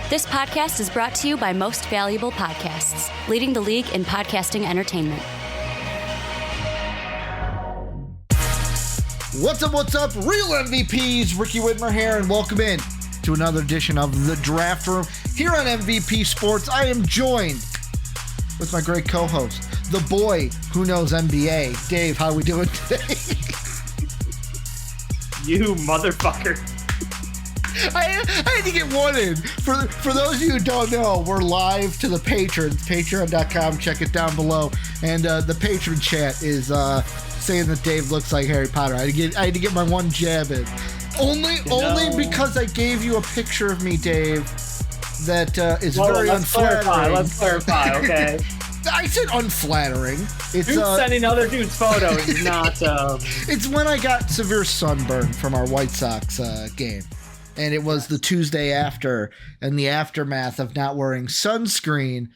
This podcast is brought to you by Most Valuable Podcasts, leading the league in podcasting entertainment. What's up? Real MVPs, Ricky Whitmer here, and welcome in to another edition of The Draft Room here on MVP Sports. I am joined with my great co-host, the boy who knows NBA. Dave, how are we doing today? You motherfucker. I had to get one in. For those of you who don't know, we're live to the patrons, patreon.com. Check it down below. And the patron chat is saying that Dave looks like Harry Potter. I had to get my one jab in. Only because I gave you a picture of me, Dave, that is very unflattering. Let's clarify, okay? I said unflattering. It's sending other dudes' photos is not... It's when I got severe sunburn from our White Sox game. And it was the Tuesday after, and the aftermath of not wearing sunscreen.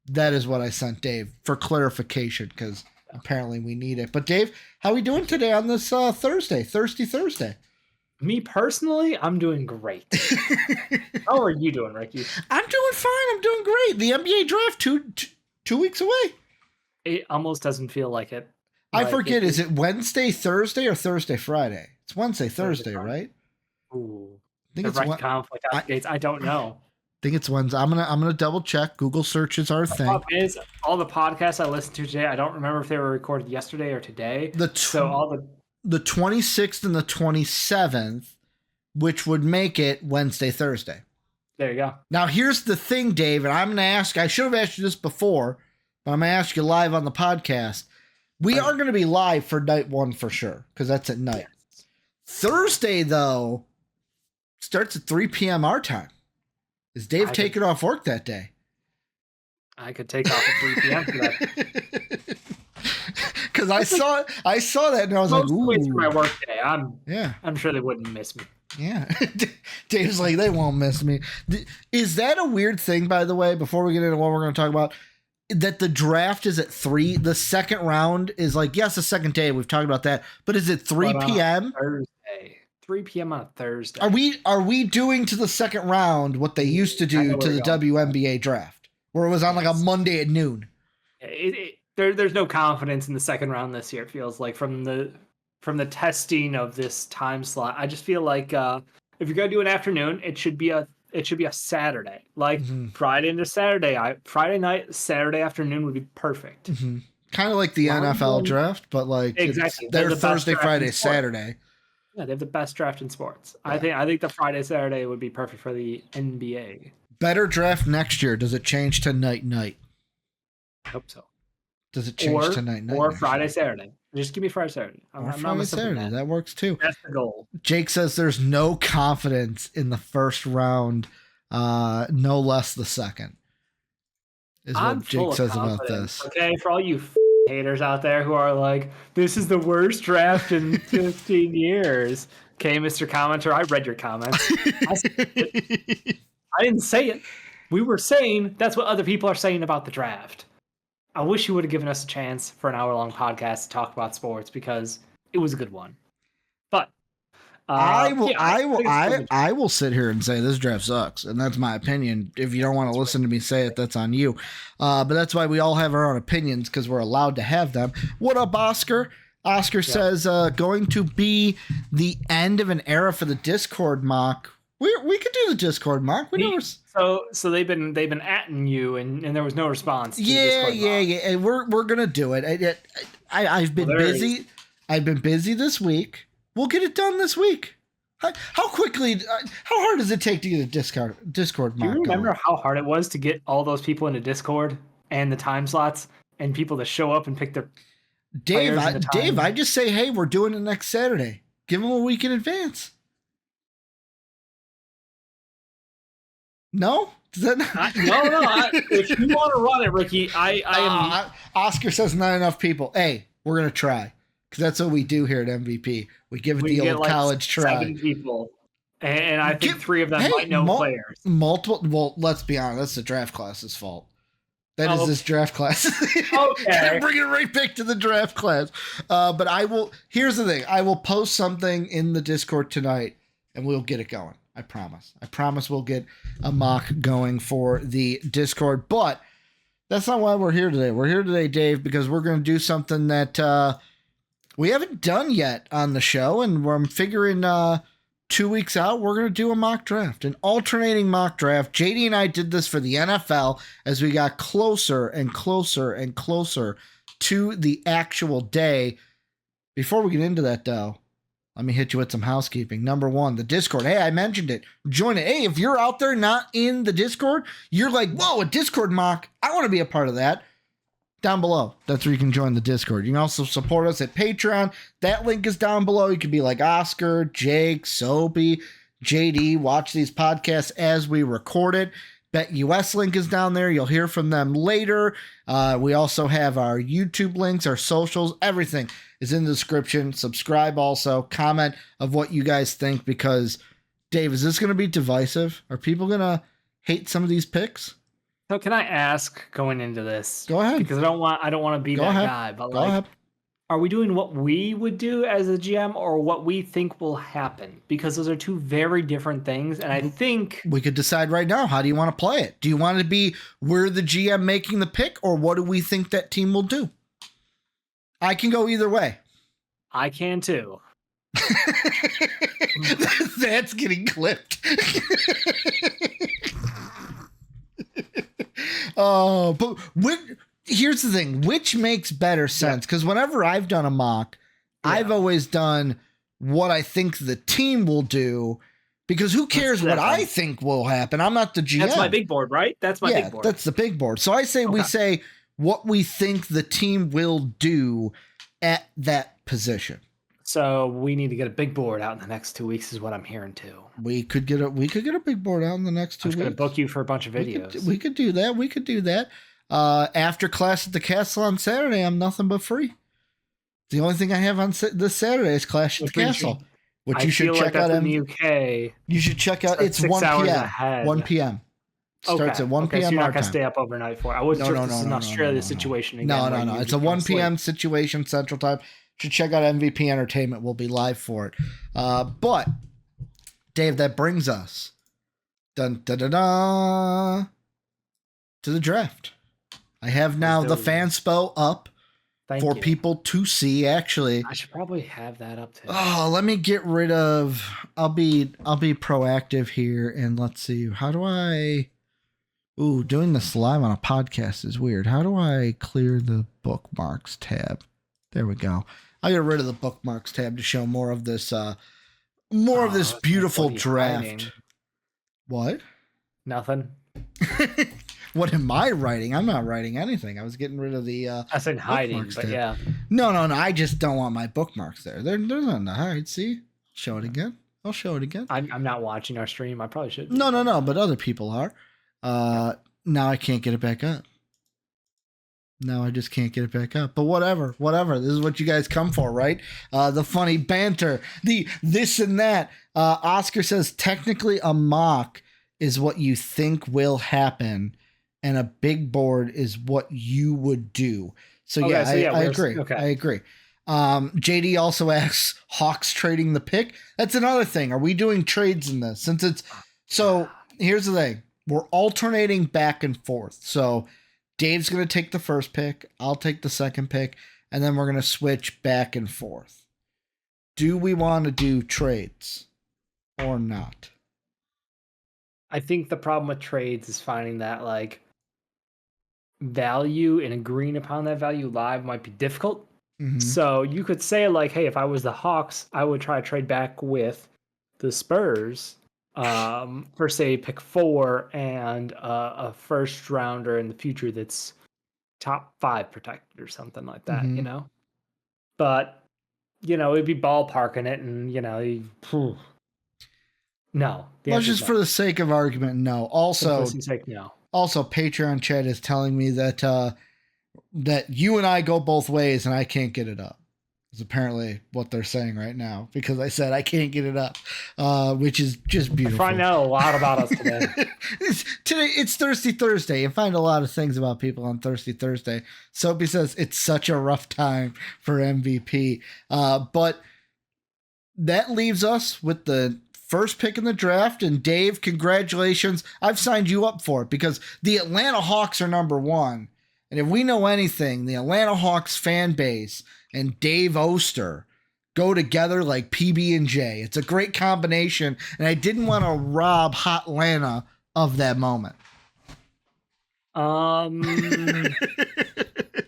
That is what I sent Dave for clarification, because apparently we need it. But Dave, how are we doing today on this Thursday? Thirsty Thursday. Me personally, I'm doing great. How are you doing, Ricky? I'm doing fine. I'm doing great. The NBA draft two weeks away. It almost doesn't feel like it. I forget. Is it Wednesday, Thursday, or Thursday, Friday? It's Wednesday, Thursday, right? Ooh. I think the right conflict out the gates. I don't know. I think it's Wednesday. I'm gonna double check. Google searches are a thing. The problem is, all the podcasts I listened to today, I don't remember if they were recorded yesterday or today. The 26th and the 27th, which would make it Wednesday, Thursday. There you go. Now here's the thing, Dave, and I'm gonna ask. I should have asked you this before, but I'm gonna ask you live on the podcast. We are gonna be live for night one for sure, because that's at night. Yes. Thursday though starts at 3 p.m. our time. Is Dave taking off work that day? I could take off at 3 p.m. for that. Because I saw that and I was like, ooh. It's my work day. I'm sure they wouldn't miss me. Yeah. Dave's like, they won't miss me. Is that a weird thing, by the way, before we get into what we're going to talk about, that the draft is at 3? The second round is like, yes, the second day. We've talked about that. But is it 3 p.m.? Thursday. 3 p.m. on a Thursday. Are we doing to the second round what they used to do to the WNBA draft, where it was on like a Monday at noon? There's no confidence in the second round this year. It feels like from the testing of this time slot. I just feel like if you're gonna do an afternoon, it should be a Saturday, like Friday into Saturday. Friday night, Saturday afternoon would be perfect. Mm-hmm. Kind of like the NFL draft, but like exactly. They're Thursday, Friday, Saturday. Yeah, they have the best draft in sports. Yeah. I think the Friday, Saturday would be perfect for the NBA. Better draft next year. Does it change to night? I hope so. Does it change to night? Or Friday, Saturday. Just give me Friday, Saturday. Friday, Saturday. That works too. That's the goal. Jake says there's no confidence in the first round, no less the second. Is what Jake says about this. Okay, for all you haters out there who are like, this is the worst draft in 15 years. Okay, Mr. Commenter, I read your comments. I didn't say it. We were saying that's what other people are saying about the draft. I wish you would have given us a chance for an hour-long podcast to talk about sports, because it was a good one. But I will sit here and say this draft sucks, and that's my opinion. If you don't want to listen to me say it, that's on you. But that's why we all have our own opinions, because we're allowed to have them. What up, Oscar? Oscar says going to be the end of an era for the Discord mock. We could do the Discord mock. So they've been atting you, and there was no response. To yeah. And we're gonna do it. I've been busy. I've been busy this week. We'll get it done this week. How quickly? How hard does it take to get a Discord mock? Do you remember how hard it was to get all those people into Discord and the time slots and people to show up and pick their Dave, I just say, hey, we're doing it next Saturday. Give them a week in advance. No? Does that not? No. If you want to run it, Ricky, I am. Oscar says not enough people. Hey, we're gonna try, because that's what we do here at MVP. We give it the old college try. 7 people, and I think 3 of them might know players. Multiple. Well, let's be honest. That's the draft class's fault. That is this draft class. Okay. Bring it right back to the draft class. But I will. Here's the thing. I will post something in the Discord tonight, and we'll get it going. I promise. I promise we'll get a mock going for the Discord. But that's not why we're here today. We're here today, Dave, because we're going to do something that we haven't done yet on the show. And I'm figuring 2 weeks out, we're going to do a mock draft, an alternating mock draft. JD and I did this for the NFL as we got closer and closer and closer to the actual day. Before we get into that, though, let me hit you with some housekeeping. Number one, the Discord. Hey, I mentioned it. Join it. Hey, if you're out there not in the Discord, you're like, whoa, a Discord mock. I want to be a part of that. Down below. That's where you can join the Discord. You can also support us at Patreon. That link is down below. You can be like Oscar, Jake, Soapy, JD. Watch these podcasts as we record it. BetUS link is down there. You'll hear from them later. We also have our YouTube links, our socials, everything is in the description. Subscribe also. Comment of what you guys think, because, Dave, is this going to be divisive? Are people going to hate some of these picks? So can I ask, going into this? Go ahead. Because I don't want to be that guy. But Go ahead. Are we doing what we would do as a GM or what we think will happen? Because those are two very different things. And I think we could decide right now. How do you want to play it? Do you want it to be we're the GM making the pick, or what do we think that team will do? I can go either way. I can too. That's getting clipped. But here's the thing. Which makes better sense? Because whenever I've done a mock, I've always done what I think the team will do, because who cares what I think will happen? I'm not the GM. That's my big board, right? That's my big board. That's the big board. So I say we say what we think the team will do at that position. So we need to get a big board out in the next 2 weeks, is what I'm hearing too. We could get a big board out in the next 2 weeks. I'm going to book you for a bunch of videos. We could do that. After class at the castle on Saturday, I'm nothing but free. The only thing I have on this Saturday is Clash at the Castle, which you should check out in the UK. You should check out. It's 1 p.m. 1 p.m. Starts at 1 p.m. So you're not going to stay up overnight for it. I wasn't sure if this is an Australia situation again. No. It's a 1 p.m. situation Central Time. Should check out MVP Entertainment. We'll be live for it. But Dave, that brings us to the draft. I have now the Fanspo up for people to see. Actually, I should probably have that up too. Oh, let me get rid of. I'll be proactive here, and let's see. How do I? Ooh, doing this live on a podcast is weird. How do I clear the bookmarks tab? There we go. I'll get rid of the bookmarks tab to show more of this. More of this beautiful draft. Hiding? What? Nothing. What am I writing? I'm not writing anything. I was getting rid of the. I said hiding, but tab. Yeah. No. I just don't want my bookmarks there. There's nothing to hide. See? Show it again. I'll show it again. I'm not watching our stream. I probably should. No. But other people are. Now I can't get it back up. No, I just can't get it back up. But whatever. This is what you guys come for, right? The funny banter, the this and that. Oscar says technically a mock is what you think will happen, and a big board is what you would do. So I agree. Okay. I agree. JD also asks, Hawks trading the pick. That's another thing. Are we doing trades in this? So here's the thing. We're alternating back and forth. So Dave's going to take the first pick. I'll take the second pick. And then we're going to switch back and forth. Do we want to do trades or not? I think the problem with trades is finding that value and agreeing upon that value live might be difficult. Mm-hmm. So you could say hey, if I was the Hawks, I would try to trade back with the Spurs for say pick 4 and a first rounder in the future that's top 5 protected or something like that, mm-hmm. But it'd be ballparking it, and no. Well, just for the sake of argument, no. Also, sake, no. Also, Patreon chat is telling me that that you and I go both ways, and I can't get it up. Is apparently what they're saying right now, because I said I can't get it up, which is just beautiful. I find out a lot about us today. Today it's Thirsty Thursday. You find a lot of things about people on Thirsty Thursday. Soapy says it's such a rough time for MVP, but that leaves us with the first pick in the draft. And Dave, congratulations. I've signed you up for it because the Atlanta Hawks are number one. And if we know anything, the Atlanta Hawks fan base and Dave Oster go together like PB and J. It's a great combination, and I didn't want to rob Hot Atlanta of that moment.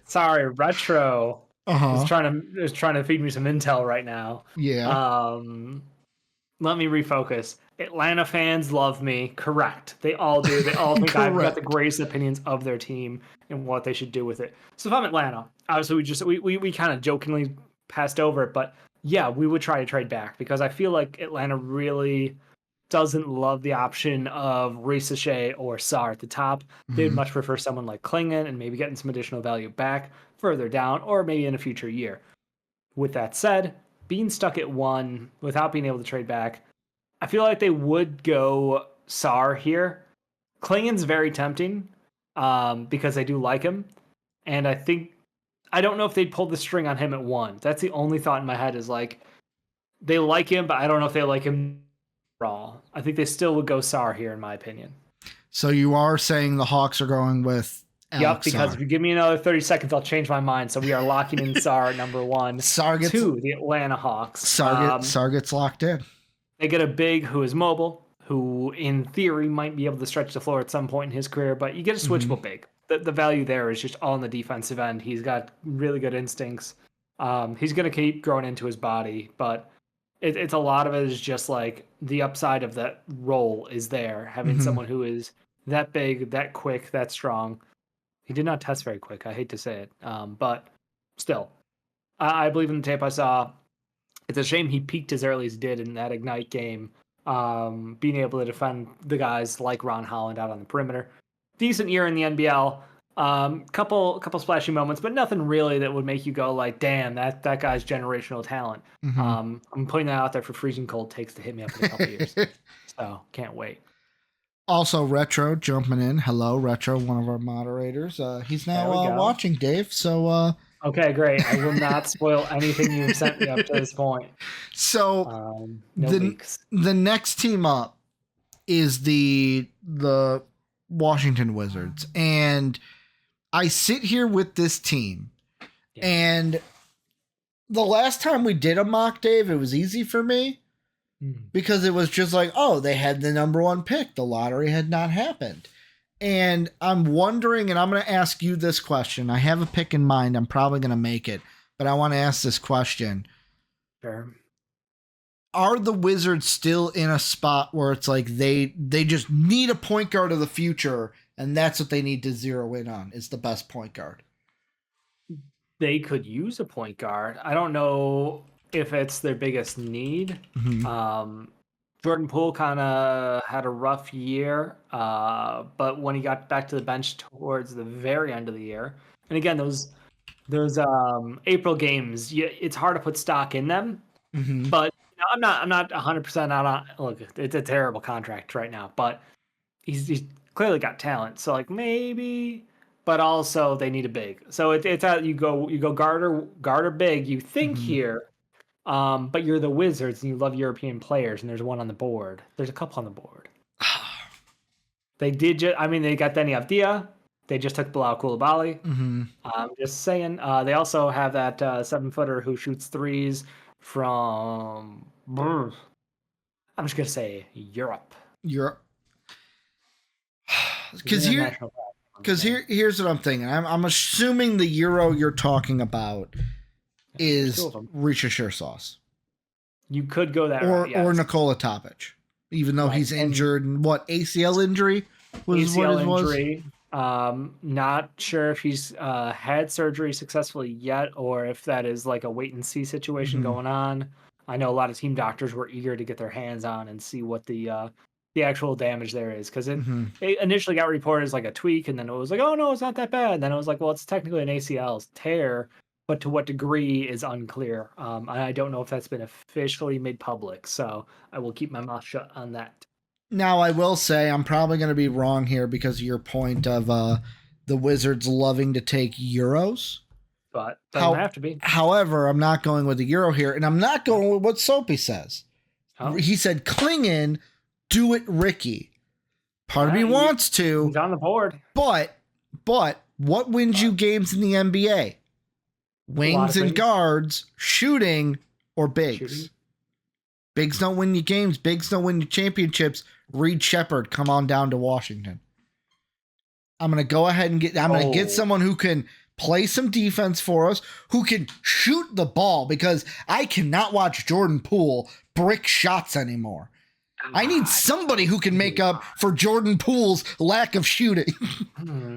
Sorry, Retro is trying to feed me some intel right now. Yeah. Let me refocus. Atlanta fans love me. Correct. They all do. They all think I've got the greatest opinions of their team and what they should do with it. So if I'm Atlanta, obviously we kind of jokingly passed over it, but yeah, we would try to trade back because I feel like Atlanta really doesn't love the option of Ricochet or Sarr at the top. They'd much prefer someone like Klingon and maybe getting some additional value back further down or maybe in a future year. With that said, being stuck at 1 without being able to trade back, I feel like they would go Sarr here. Klingon's very tempting because I do like him. And I don't know if they'd pull the string on him at 1. That's the only thought in my head is like, they like him, but I don't know if they like him raw. I think they still would go Sarr here, in my opinion. So you are saying the Hawks are going with Alex because Sarr. if you give me another 30 seconds, I'll change my mind. So we are locking in Sarr at number 1. Sarr gets 2, the Atlanta Hawks. Sarr gets locked in. They get a big who is mobile, who in theory might be able to stretch the floor at some point in his career, but you get a switchable big. The value there is just all on the defensive end. He's got really good instincts. He's going to keep growing into his body, but it's a lot of it is just like the upside of that role is there. Having someone who is that big, that quick, that strong. He did not test very quick. I hate to say it. But still, I believe in the tape I saw. It's a shame he peaked as early as he did in that Ignite game. Being able to defend the guys like Ron Holland out on the perimeter. Decent year in the NBL. Couple splashy moments, but nothing really that would make you go like, damn, that guy's generational talent. I'm putting that out there for freezing cold takes to hit me up in a couple years. So can't wait. Also, Retro jumping in. Hello, Retro, one of our moderators. He's now watching, Dave. So okay, great. I will not spoil anything you've sent me up to this point. So leaks. The next team up is the Washington Wizards, and I sit here with this team, and the last time we did a mock, Dave, it was easy for me because it was just like, oh, they had the number 1 pick. The lottery had not happened. And I'm wondering, and I'm going to ask you this question. I have a pick in mind. I'm probably going to make it, but I want to ask this question. Sure. Are the Wizards still in a spot where it's like they just need a point guard of the future, and that's what they need to zero in on, is the best point guard? They could use a point guard. I don't know if it's their biggest need. Jordan Poole kind of had a rough year, but when he got back to the bench towards the very end of the year, and again, those April games, it's hard to put stock in them, but I'm not 100% out on. Look, it's a terrible contract right now, but he's clearly got talent. So like maybe, but also they need a big. So it's out. You go guard or big. You think here, but you're the Wizards and you love European players, and there's one on the board. There's a couple on the board. They did. They got Denny Avdia. They just took Bilal Coulibaly. I'm just saying. They also have that 7-footer who shoots threes from, I'm just gonna say Europe. Because here's what I'm thinking. I'm assuming the Euro you're talking about is Risha Shersauce. You could go that or route, yes. Or Nikola Topic, even though he's injured. And what, ACL injury was ACL what it injury. Not sure if he's had surgery successfully yet, or if that is like a wait and see situation going on. I know a lot of team doctors were eager to get their hands on and see what the actual damage there is, because it initially got reported as like a tweak, and then it was like, oh no, it's not that bad. And then it was like, well, it's technically an ACL tear, but to what degree is unclear. I don't know if that's been officially made public, so I will keep my mouth shut on that. Now, I will say I'm probably going to be wrong here because of your point of the Wizards loving to take Euros. But doesn't have to be. However, I'm not going with the Euro here, and I'm not going with what Soapy says. Oh. He said, Klingon, do it, Ricky. Part of me wants to. He's on the board. But what wins you games in the NBA? Wings and guards, shooting, or bigs? Shooting. Bigs don't win you games. Bigs don't win you championships. Reed Shepherd, come on down to Washington. I'm going to go ahead and get someone who can play some defense for us, who can shoot the ball, because I cannot watch Jordan Poole brick shots anymore. I need somebody who can make up for Jordan Poole's lack of shooting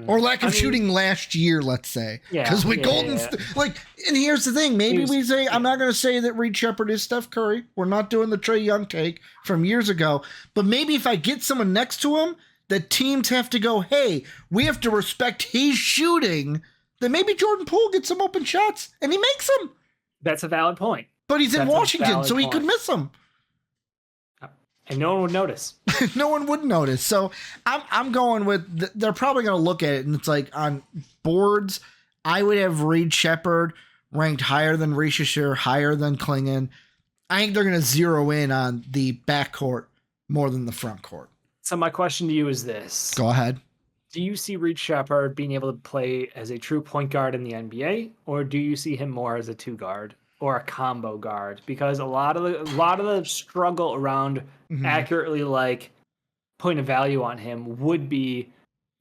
or lack of shooting last year, let's say. Because and here's the thing. Maybe we say, I'm not going to say that Reed Shepherd is Steph Curry. We're not doing the Trae Young take from years ago. But maybe if I get someone next to him, the teams have to go, hey, we have to respect his shooting. Then maybe Jordan Poole gets some open shots and he makes them. That's a valid point. But he's in Washington, so he could miss them. And no one would notice. No one would notice. So I'm going with, they're probably going to look at it, and it's like on boards, I would have Reed Shepherd ranked higher than Richeser, higher than Klingon. I think they're going to zero in on the backcourt more than the front court. So my question to you is this. Go ahead. Do you see Reed Shepherd being able to play as a true point guard in the NBA, or do you see him more as a two guard or a combo guard? Because a lot of the struggle around accurately putting a value on him would be,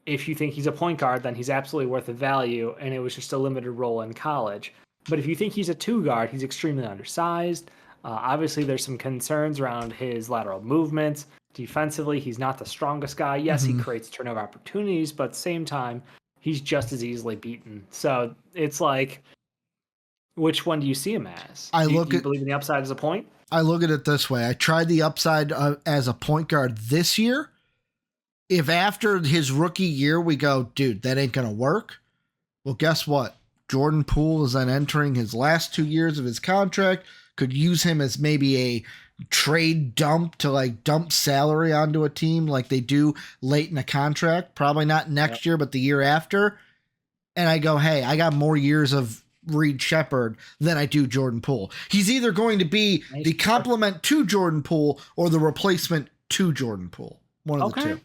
if you think he's a point guard, then he's absolutely worth a value, and it was just a limited role in college. But if you think he's a two guard, he's extremely undersized. Obviously, there's some concerns around his lateral movements. Defensively, he's not the strongest guy. Yes, he creates turnover opportunities, but at the same time, he's just as easily beaten. So it's like, which one do you see him as? Do you believe in the upside as a point? I look at it this way. I tried the upside as a point guard this year. If after his rookie year we go, dude, that ain't going to work. Well, guess what? Jordan Poole is then entering his last 2 years of his contract. Could use him as maybe a trade dump to dump salary onto a team like they do late in a contract. Probably not next year, but the year after. And I go, hey, I got more years of Reed Shepherd than I do Jordan Poole. He's either going to be the complement to Jordan Poole or the replacement to Jordan Poole. One of the two.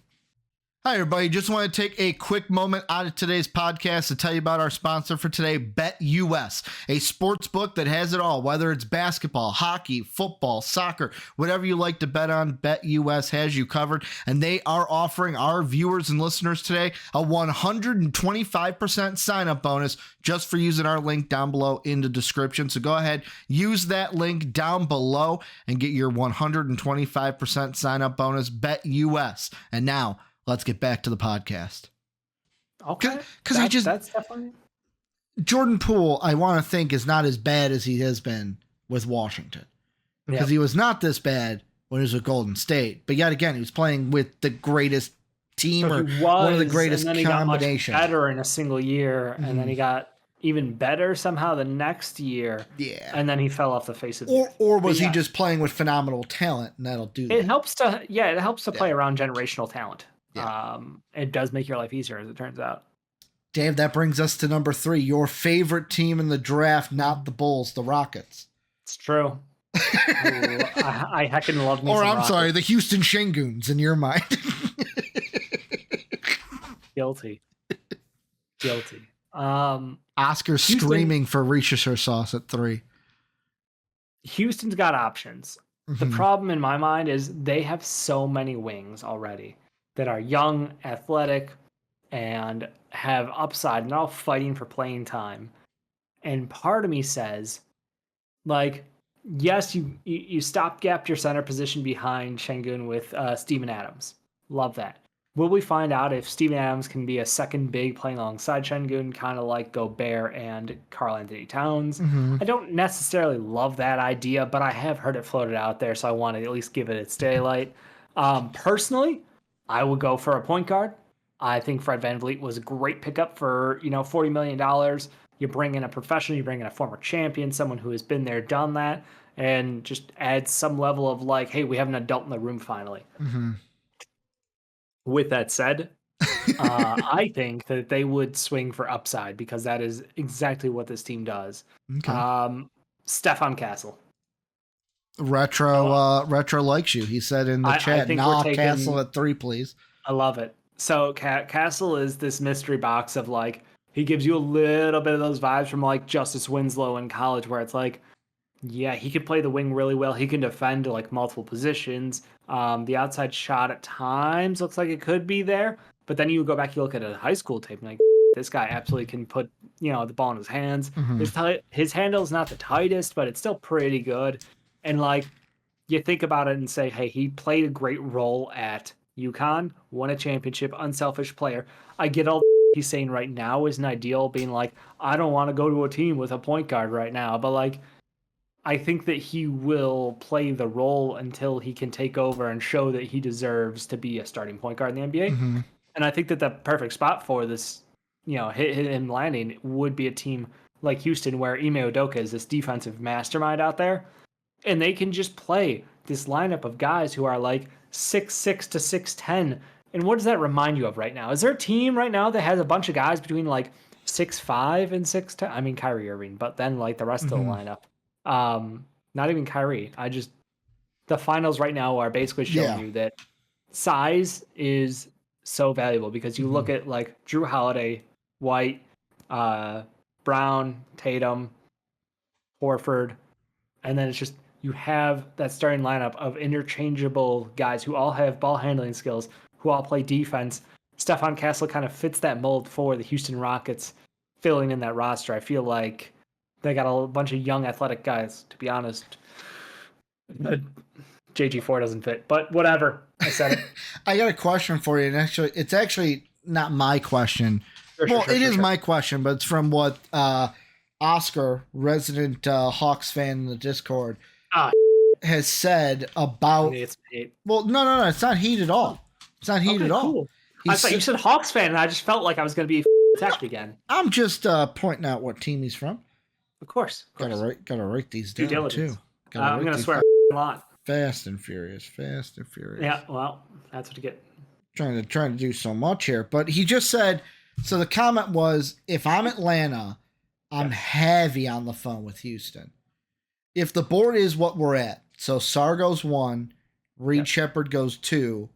Hi, everybody. Just want to take a quick moment out of today's podcast to tell you about our sponsor for today, BETUS, a sports book that has it all, whether it's basketball, hockey, football, soccer, whatever you like to bet on, BETUS has you covered. And they are offering our viewers and listeners today a 125% sign-up bonus just for using our link down below in the description. So go ahead, use that link down below and get your 125% sign-up bonus, BETUS. And now, let's get back to the podcast. Okay. Because that's definitely Jordan Poole, I want to think, is not as bad as he has been with Washington. Because he was not this bad when he was with Golden State. But yet again, he was playing with the greatest team one of the greatest combinations. And then he got much better in a single year, and then he got even better somehow the next year. Yeah. And then he fell off the face of the earth. Or was he just playing with phenomenal talent, and that'll do that? It helps to play around generational talent. Yeah. It does make your life easier, as it turns out. Dave, that brings us to number 3. Your favorite team in the draft, not the Bulls, the Rockets. It's true. I heckin' love me. Or some I'm Rockets. sorry, the Houston Shangoons in your mind. Guilty. Oscar screaming for Worcestershire sauce at 3. Houston's got options. The problem in my mind is they have so many wings already that are young, athletic, and have upside, and all fighting for playing time. And part of me says, yes, you stopgapped your center position behind Şengün with Steven Adams. Love that. Will we find out if Steven Adams can be a second big playing alongside Şengün, kind of like Gobert and Karl Anthony Towns? I don't necessarily love that idea, but I have heard it floated out there, so I want to at least give it its daylight. Personally, I would go for a point guard. I think Fred VanVleet was a great pickup for, $40 million. You bring in a professional, you bring in a former champion, someone who has been there, done that, and just add some level of hey, we have an adult in the room finally. With that said, I think that they would swing for upside because that is exactly what this team does. Okay. Stefan Castle. Retro likes you. He said in the chat, I think nah, we're taking Castle at 3, please. I love it. So Castle is this mystery box of like, he gives you a little bit of those vibes from like Justice Winslow in college, where it's like, yeah, he can play the wing really well. He can defend to like multiple positions. The outside shot at times looks like it could be there, but then you go back, you look at a high school tape, and like, this guy absolutely can put the ball in his hands. His handle is not the tightest, but it's still pretty good. And like, you think about it and say, hey, he played a great role at UConn, won a championship, unselfish player. I get all he's saying right now isn't ideal, being like, I don't want to go to a team with a point guard right now, but like, I think that he will play the role until he can take over and show that he deserves to be a starting point guard in the NBA. And I think that the perfect spot for this, him landing would be a team like Houston, where Ime Udoka is this defensive mastermind out there, and they can just play this lineup of guys who are like 6'6" to 6'10". And what does that remind you of right now? Is there a team right now that has a bunch of guys between like 6'5" and 6'10"? I mean, Kyrie Irving, but then like the rest of the lineup. Not even Kyrie. The finals right now are basically showing you that size is so valuable, because you look at like Drew Holiday, White, Brown, Tatum, Horford, and then it's just, you have that starting lineup of interchangeable guys who all have ball handling skills, who all play defense. Stephon Castle kind of fits that mold for the Houston Rockets, filling in that roster. I feel like they got a bunch of young athletic guys, to be honest. JG4 doesn't fit, but whatever. I said it. I got a question for you, and it's actually not my question. It is my question, but it's from what Oscar, resident Hawks fan in the Discord, has said about. Well, no, it's not heat at all. It's not heat at all. Cool. I thought you said Hawks fan, and I just felt like I was going to be attacked again. I'm just pointing out what team he's from. Of course. Gotta write these down too. I'm going to swear a lot. Fast and Furious. Yeah, well, that's what you get. Trying to do so much here, but he just said. So the comment was, if I'm Atlanta, I'm heavy on the phone with Houston. If the board is what we're at, so Sarr goes 1, Reed Shepherd goes 2.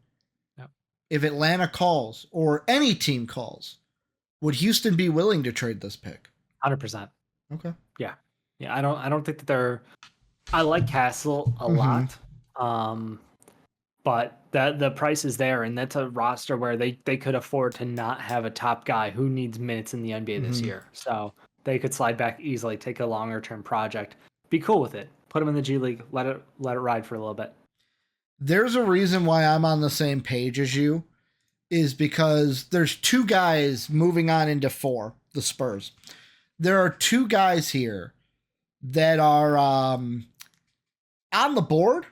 If Atlanta calls, or any team calls, would Houston be willing to trade this pick? 100%. Okay. Yeah. I don't think that they're. I like Castle a lot, but the price is there, and that's a roster where they could afford to not have a top guy who needs minutes in the NBA this year. So they could slide back easily, take a longer term project, be cool with it, put him in the G League, let it ride for a little bit. There's a reason why I'm on the same page as you, is because there's 2 guys moving on into 4, the Spurs. There are 2 guys here that are on the board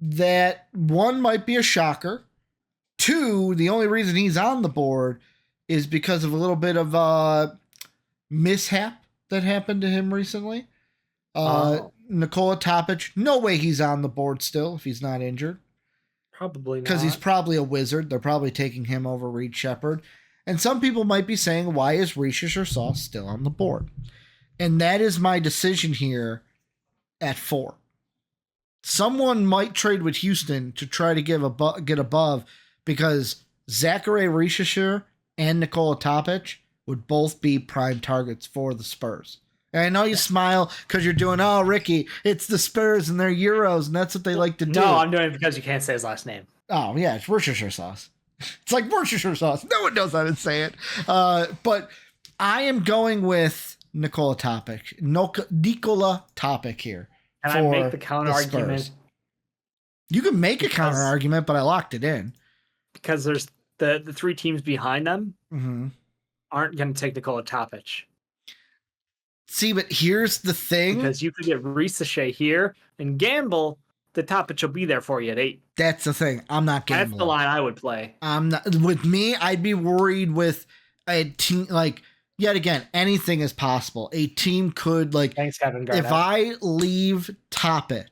that one might be a shocker. 2, the only reason he's on the board is because of a little bit of a mishap that happened to him recently. Nikola Topic, no way he's on the board still if he's not injured. Probably not. Because he's probably a wizard. They're probably taking him over Reed Shepherd. And some people might be saying, why is Risha Sauce still on the board? And that is my decision here at 4. Someone might trade with Houston to try to get above, because Zachary Risha and Nikola Topic would both be prime targets for the Spurs. And I know you smile because you're doing, oh, Ricky, it's the Spurs and they're Euros, and that's what they like to do. No, I'm doing it because you can't say his last name. Oh, yeah, it's Worcestershire sauce. It's like Worcestershire sauce. No one knows how to say it. But I am going with Nikola Topic here. Can I make the counter argument? You can make a counter argument, but I locked it in. Because there's the 3 teams behind them aren't going to take Nikola Topic. See, but here's the thing. Because you could get Risha here and gamble, the Topic will be there for you at 8. That's the thing. I'm not gambling. That's the line I would play. I'm not. With me, I'd be worried with a team, like, yet again, anything is possible. A team could, like, thanks, Kevin Garnett. If I leave Topic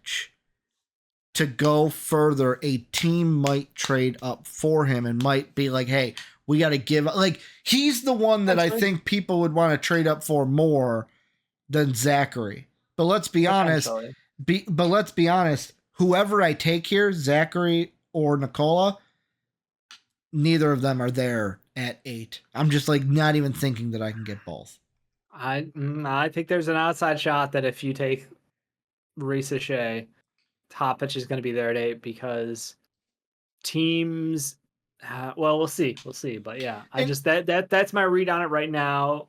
to go further, a team might trade up for him and might be like, hey, we got to give up. Like, he's the one that I think people would want to trade up for more than Zachary. But let's be honest, but let's be honest. Whoever I take here, Zachary or Nikola, neither of them are there at 8. I'm just like not even thinking that I can get both. I think there's an outside shot that if you take Risa Topic is going to be there at 8 because teams. Well, we'll see. But yeah, that's my read on it right now.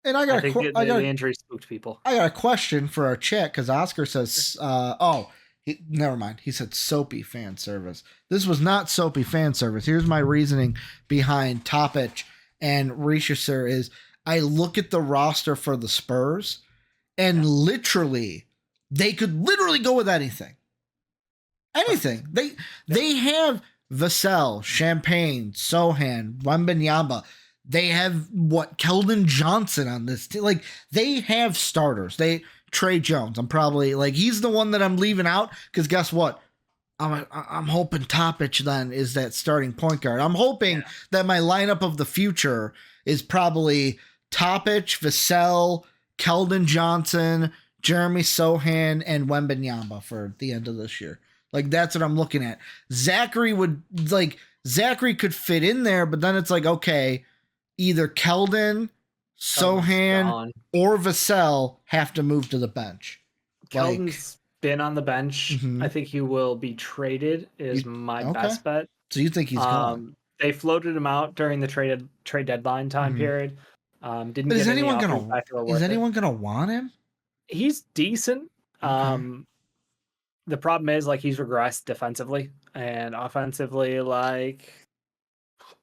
And I think the injury spooked people. I got a question for our chat because Oscar says, never mind. He said soapy fan service. This was not soapy fan service. Here's my reasoning behind Topic and Richardson is I look at the roster for the Spurs and literally they could literally go with anything. Anything. They have Vassell, Champagne, Sohan, Wembanyama. They have Keldon Johnson on this team. Like they have starters. Trey Jones. I'm probably like he's the one that I'm leaving out because guess what? I'm hoping Topic then is that starting point guard. I'm hoping that my lineup of the future is probably Topic, Vassell, Keldon Johnson, Jeremy Sohan, and Wembanyama for the end of this year. Like that's what I'm looking at. Zachary could fit in there, but then it's like okay. Either Keldon, Sohan, or Vassell have to move to the bench. Keldon's been on the bench. Mm-hmm. I think he will be traded is my best bet. So you think he's gone? They floated him out during the trade deadline time period. But is anyone gonna want him? He's decent. Okay. The problem is he's regressed defensively and offensively.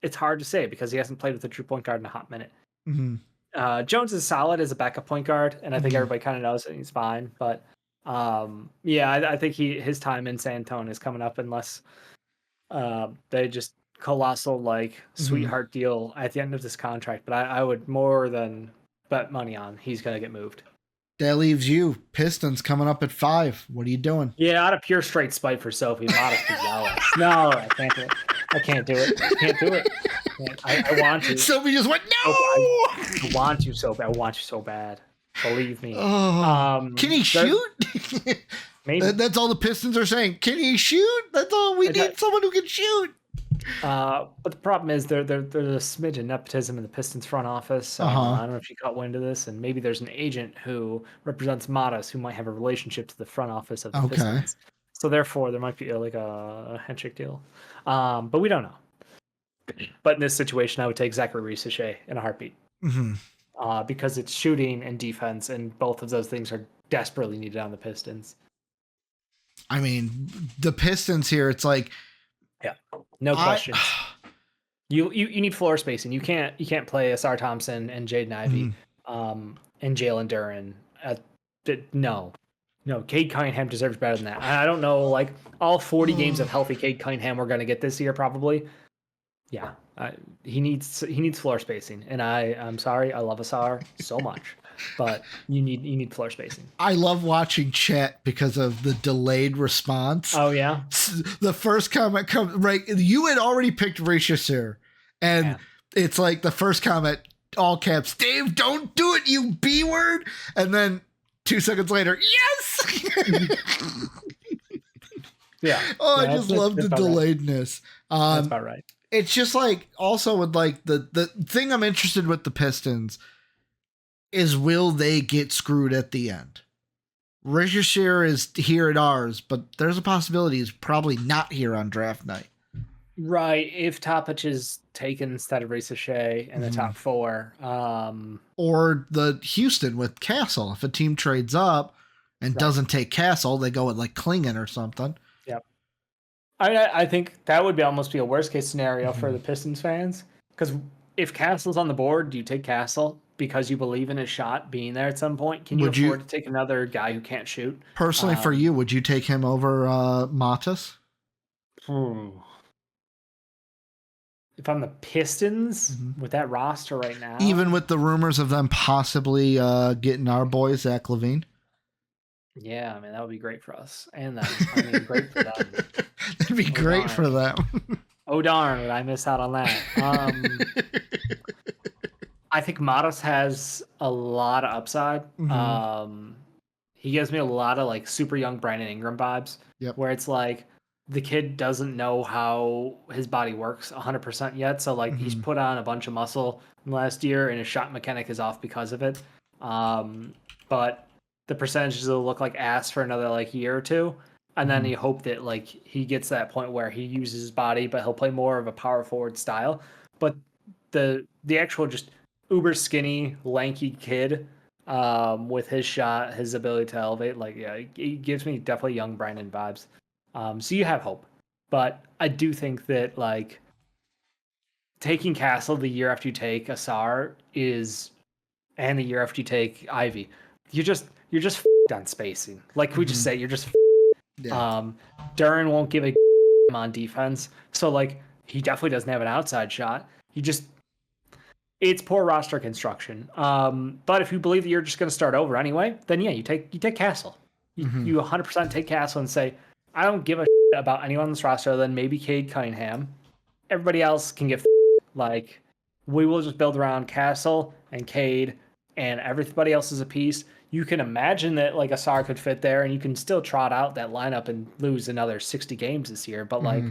It's hard to say because he hasn't played with a true point guard in a hot minute. Mm-hmm. Jones is solid as a backup point guard, and I think everybody kind of knows that he's fine. But I think his time in San Antonio is coming up unless they just colossal sweetheart deal at the end of this contract. But I would more than bet money on he's going to get moved. That leaves you Pistons coming up at 5. What are you doing? Yeah, out of pure straight spite for Sophie, modest is jealous. No, I can't do it. I can't do it. I want to. Sophie just went, no! I want you so bad. I want you so bad. Believe me. Can he shoot? Maybe. That's all the Pistons are saying. Can he shoot? That's all we need. Someone who can shoot. But the problem is there's a smidge of nepotism in the Pistons front office. I don't know if you caught wind of this, and maybe there's an agent who represents Modest who might have a relationship to the front office of the Pistons. So therefore, there might be a handshake deal. But we don't know. But in this situation, I would take Zachary Risa in a heartbeat. Mm-hmm. Because it's shooting and defense, and both of those things are desperately needed on the Pistons. I mean, the Pistons here, it's like... Yeah, no questions. You need floor spacing. You can't play Asar Thompson and Jaden Ivey and Jalen Duren. No, Cade Cunningham deserves better than that. I don't know, all 40 games of healthy Cade Cunningham we're going to get this year probably. Yeah, he needs floor spacing, and I'm sorry, I love Asar so much, but you need floor spacing. I love watching chat because of the delayed response. Oh yeah, the first comment comes right. You had already picked Rishasur, and it's like the first comment, all caps, Dave, don't do it, you B word, and then 2 seconds later, yes. Yeah. Oh, I just love the delayedness. That's about right. It's just also with the thing I'm interested with the Pistons is will they get screwed at the end? Richardson is here at ours, but there's a possibility he's probably not here on draft night. Right. If Topic is taken instead of Risa in the top 4. Or the Houston with Castle. If a team trades up and doesn't take Castle, they go with Klingon or something. Yep. I think that would almost be a worst case scenario for the Pistons fans. Because if Castle's on the board, do you take Castle because you believe in his shot being there at some point? Can you afford to take another guy who can't shoot? Personally, for you, would you take him over Matas? If I'm the Pistons with that roster right now, even with the rumors of them possibly getting our boy Zach LaVine. Yeah, I mean that would be great for us and them. I mean, great for them. That'd be great for them. Oh darn! Did I miss out on that? I think Modest has a lot of upside. he gives me a lot of like super young Brandon Ingram vibes. Yep. Where it's like the kid doesn't know how his body works 100% yet. So like he's put on a bunch of muscle in the last year, and his shot mechanic is off because of it. But the percentages will look like ass for another like year or two. And then you hope that like he gets to that point where he uses his body, but he'll play more of a power forward style. But the actual just uber skinny, lanky kid with his shot, his ability to elevate, like yeah, it gives me definitely young Brandon vibes. So you have hope. But I do think that like taking Castle the year after you take Asar is, and the year after you take Ivy, you're just on spacing. Like we just say, you're just Yeah. Duran won't give a on defense, so like he definitely doesn't have an outside shot. It's poor roster construction. But if you believe that you're just going to start over anyway, then yeah, you take Castle. You 100% take Castle and say, I don't give a about anyone on this roster other than maybe Cade Cunningham. Everybody else can get like we will just build around Castle and Cade, and everybody else is a piece. You can imagine that like Asar could fit there, and you can still trot out that lineup and lose another 60 games this year. But like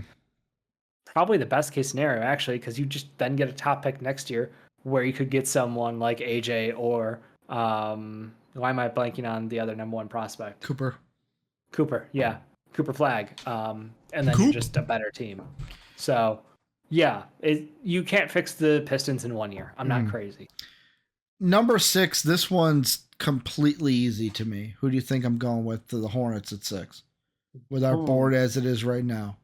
probably the best case scenario actually, because you just then get a top pick next year where you could get someone like AJ or why am I blanking on the other number one prospect? Cooper, yeah. Cooper Flag. And then you're just a better team. So yeah, you can't fix the Pistons in 1 year. I'm not crazy. Number 6, this one's completely easy to me. Who do you think I'm going with to the Hornets at 6? With our board as it is right now.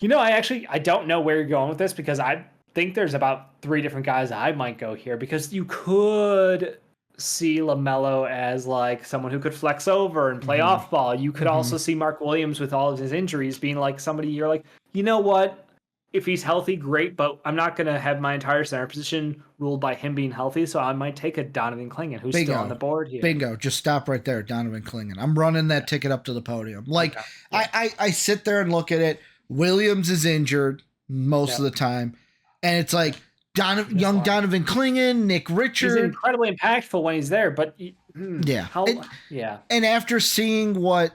You know, I don't know where you're going with this because I think there's about 3 different guys I might go here because you could see LaMelo as like someone who could flex over and play off ball. You could also see Mark Williams with all of his injuries being like somebody you're like, you know what? If he's healthy, great, but I'm not going to have my entire center position ruled by him being healthy, so I might take a Donovan Clingan, who's still on the board here. Bingo. Just stop right there, Donovan Clingan. I'm running that ticket up to the podium. Like, I sit there and look at it. Williams is injured most of the time, and it's like young Donovan Clingan, Nick Richard. He's incredibly impactful when he's there, but And after seeing what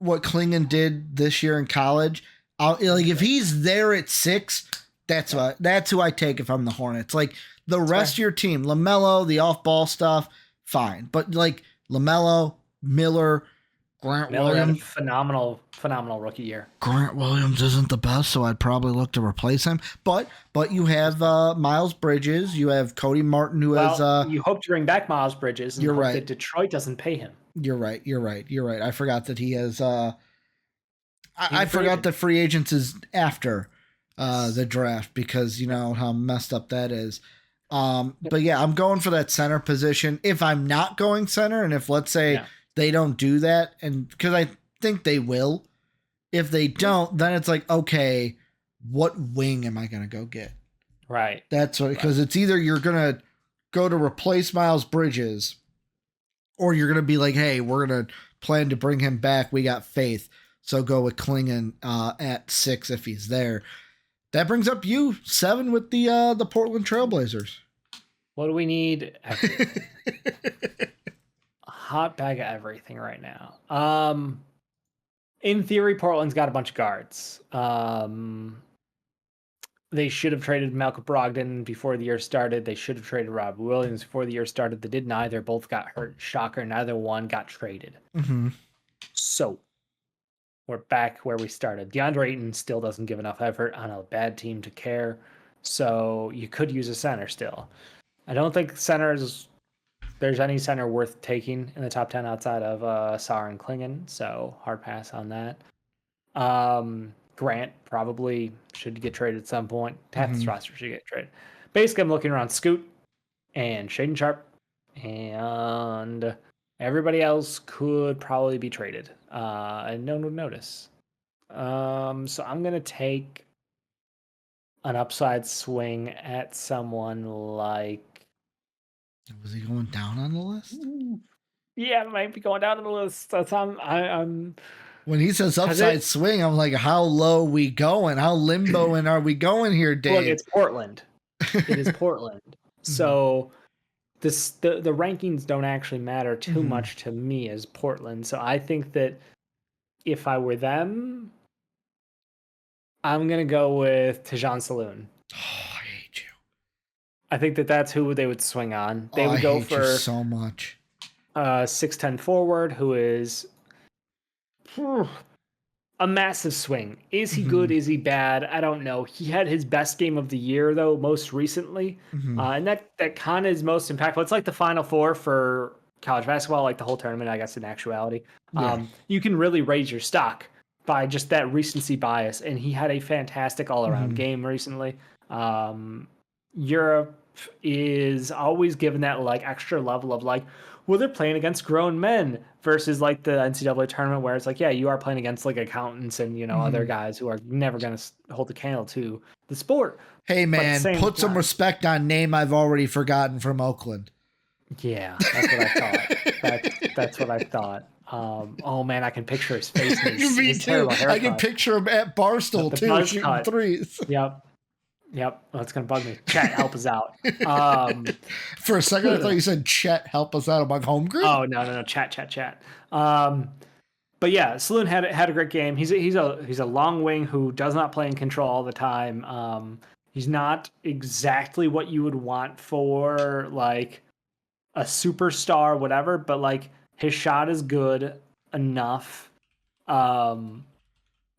Clingan did this year in college, like if he's there at 6, that's who I take if I'm the Hornets. Like the rest of your team, LaMelo, the off-ball stuff, fine, but like LaMelo, Miller, Grant Williams, phenomenal rookie year. Grant Williams isn't the best, so I'd probably look to replace him. But you have Miles Bridges, you have Cody Martin, who has. You hope to bring back Miles Bridges. And you're hope right. That Detroit doesn't pay him. You're right. I forgot that he has. I forgot that free agents is after the draft because you know how messed up that is. But yeah, I'm going for that center position. If I'm not going center, and if let's say they don't do that, and because I think they will, if they don't, then it's like, okay, what wing am I going to go get? Right. That's what, because it's either you're going to go to replace Miles Bridges, or you're going to be like, hey, we're going to plan to bring him back. We got faith. So go with Clingan at 6 if he's there. That brings up you 7 with the Portland Trailblazers. What do we need? Everything. A hot bag of everything right now. In theory, Portland's got a bunch of guards. They should have traded Malcolm Brogdon before the year started. They should have traded Rob Williams before the year started. They did neither. Both got hurt. Shocker. Neither one got traded. So we're back where we started. DeAndre Ayton still doesn't give enough effort on a bad team to care. So you could use a center still. I don't think there's any center worth taking in the top 10 outside of Sar and Clingan. So hard pass on that. Grant probably should get traded at some point. Half this roster should get traded. Basically, I'm looking around Scoot and Shaden Sharp, and everybody else could probably be traded. And no one would notice. So I'm going to take an upside swing at someone like... Was he going down on the list? Yeah, it might be going down on the list. That's I'm when he says upside swing, I'm like, how low we going? How limbo are we going here, Dave? Look, it's Portland. It is Portland. So the rankings don't actually matter too Mhm. much to me as Portland. So I think that if I were them, I'm gonna go with Tajon Saloon. Oh, I hate you. I think that that's who they would swing on. They Oh, would I go hate you for so much. 6'10" forward who is a massive swing. Is he good? Mhm. Is he bad? I don't know. He had his best game of the year though, most recently, Mhm. and that kind of is most impactful. It's like the Final Four for college basketball, like the whole tournament, I guess. In actuality, Yeah. you can really raise your stock by just that recency bias, and he had a fantastic all-around Mhm. game recently. Europe is always given that like extra level of like, well, they're playing against grown men versus like the NCAA tournament where it's like, yeah, you are playing against like accountants and other Mhm. guys who are never going to hold the candle to the sport. Hey But at the man, same put some time, respect on name I've already forgotten from Oakland. yeah, that's what I thought. That's what I thought. Oh man, I can picture his face and Me his too. terrible I can haircut. picture him at Barstool The too, buzz shooting cut. threes. Yep. Oh, it's gonna bug me. Chat, help us out. For a second, I thought you said Chet, help us out. I'm like, home group? Oh no, chat. But yeah, Saloon had a great game. He's a long wing who does not play in control all the time. He's not exactly what you would want for like a superstar, whatever. But like his shot is good enough.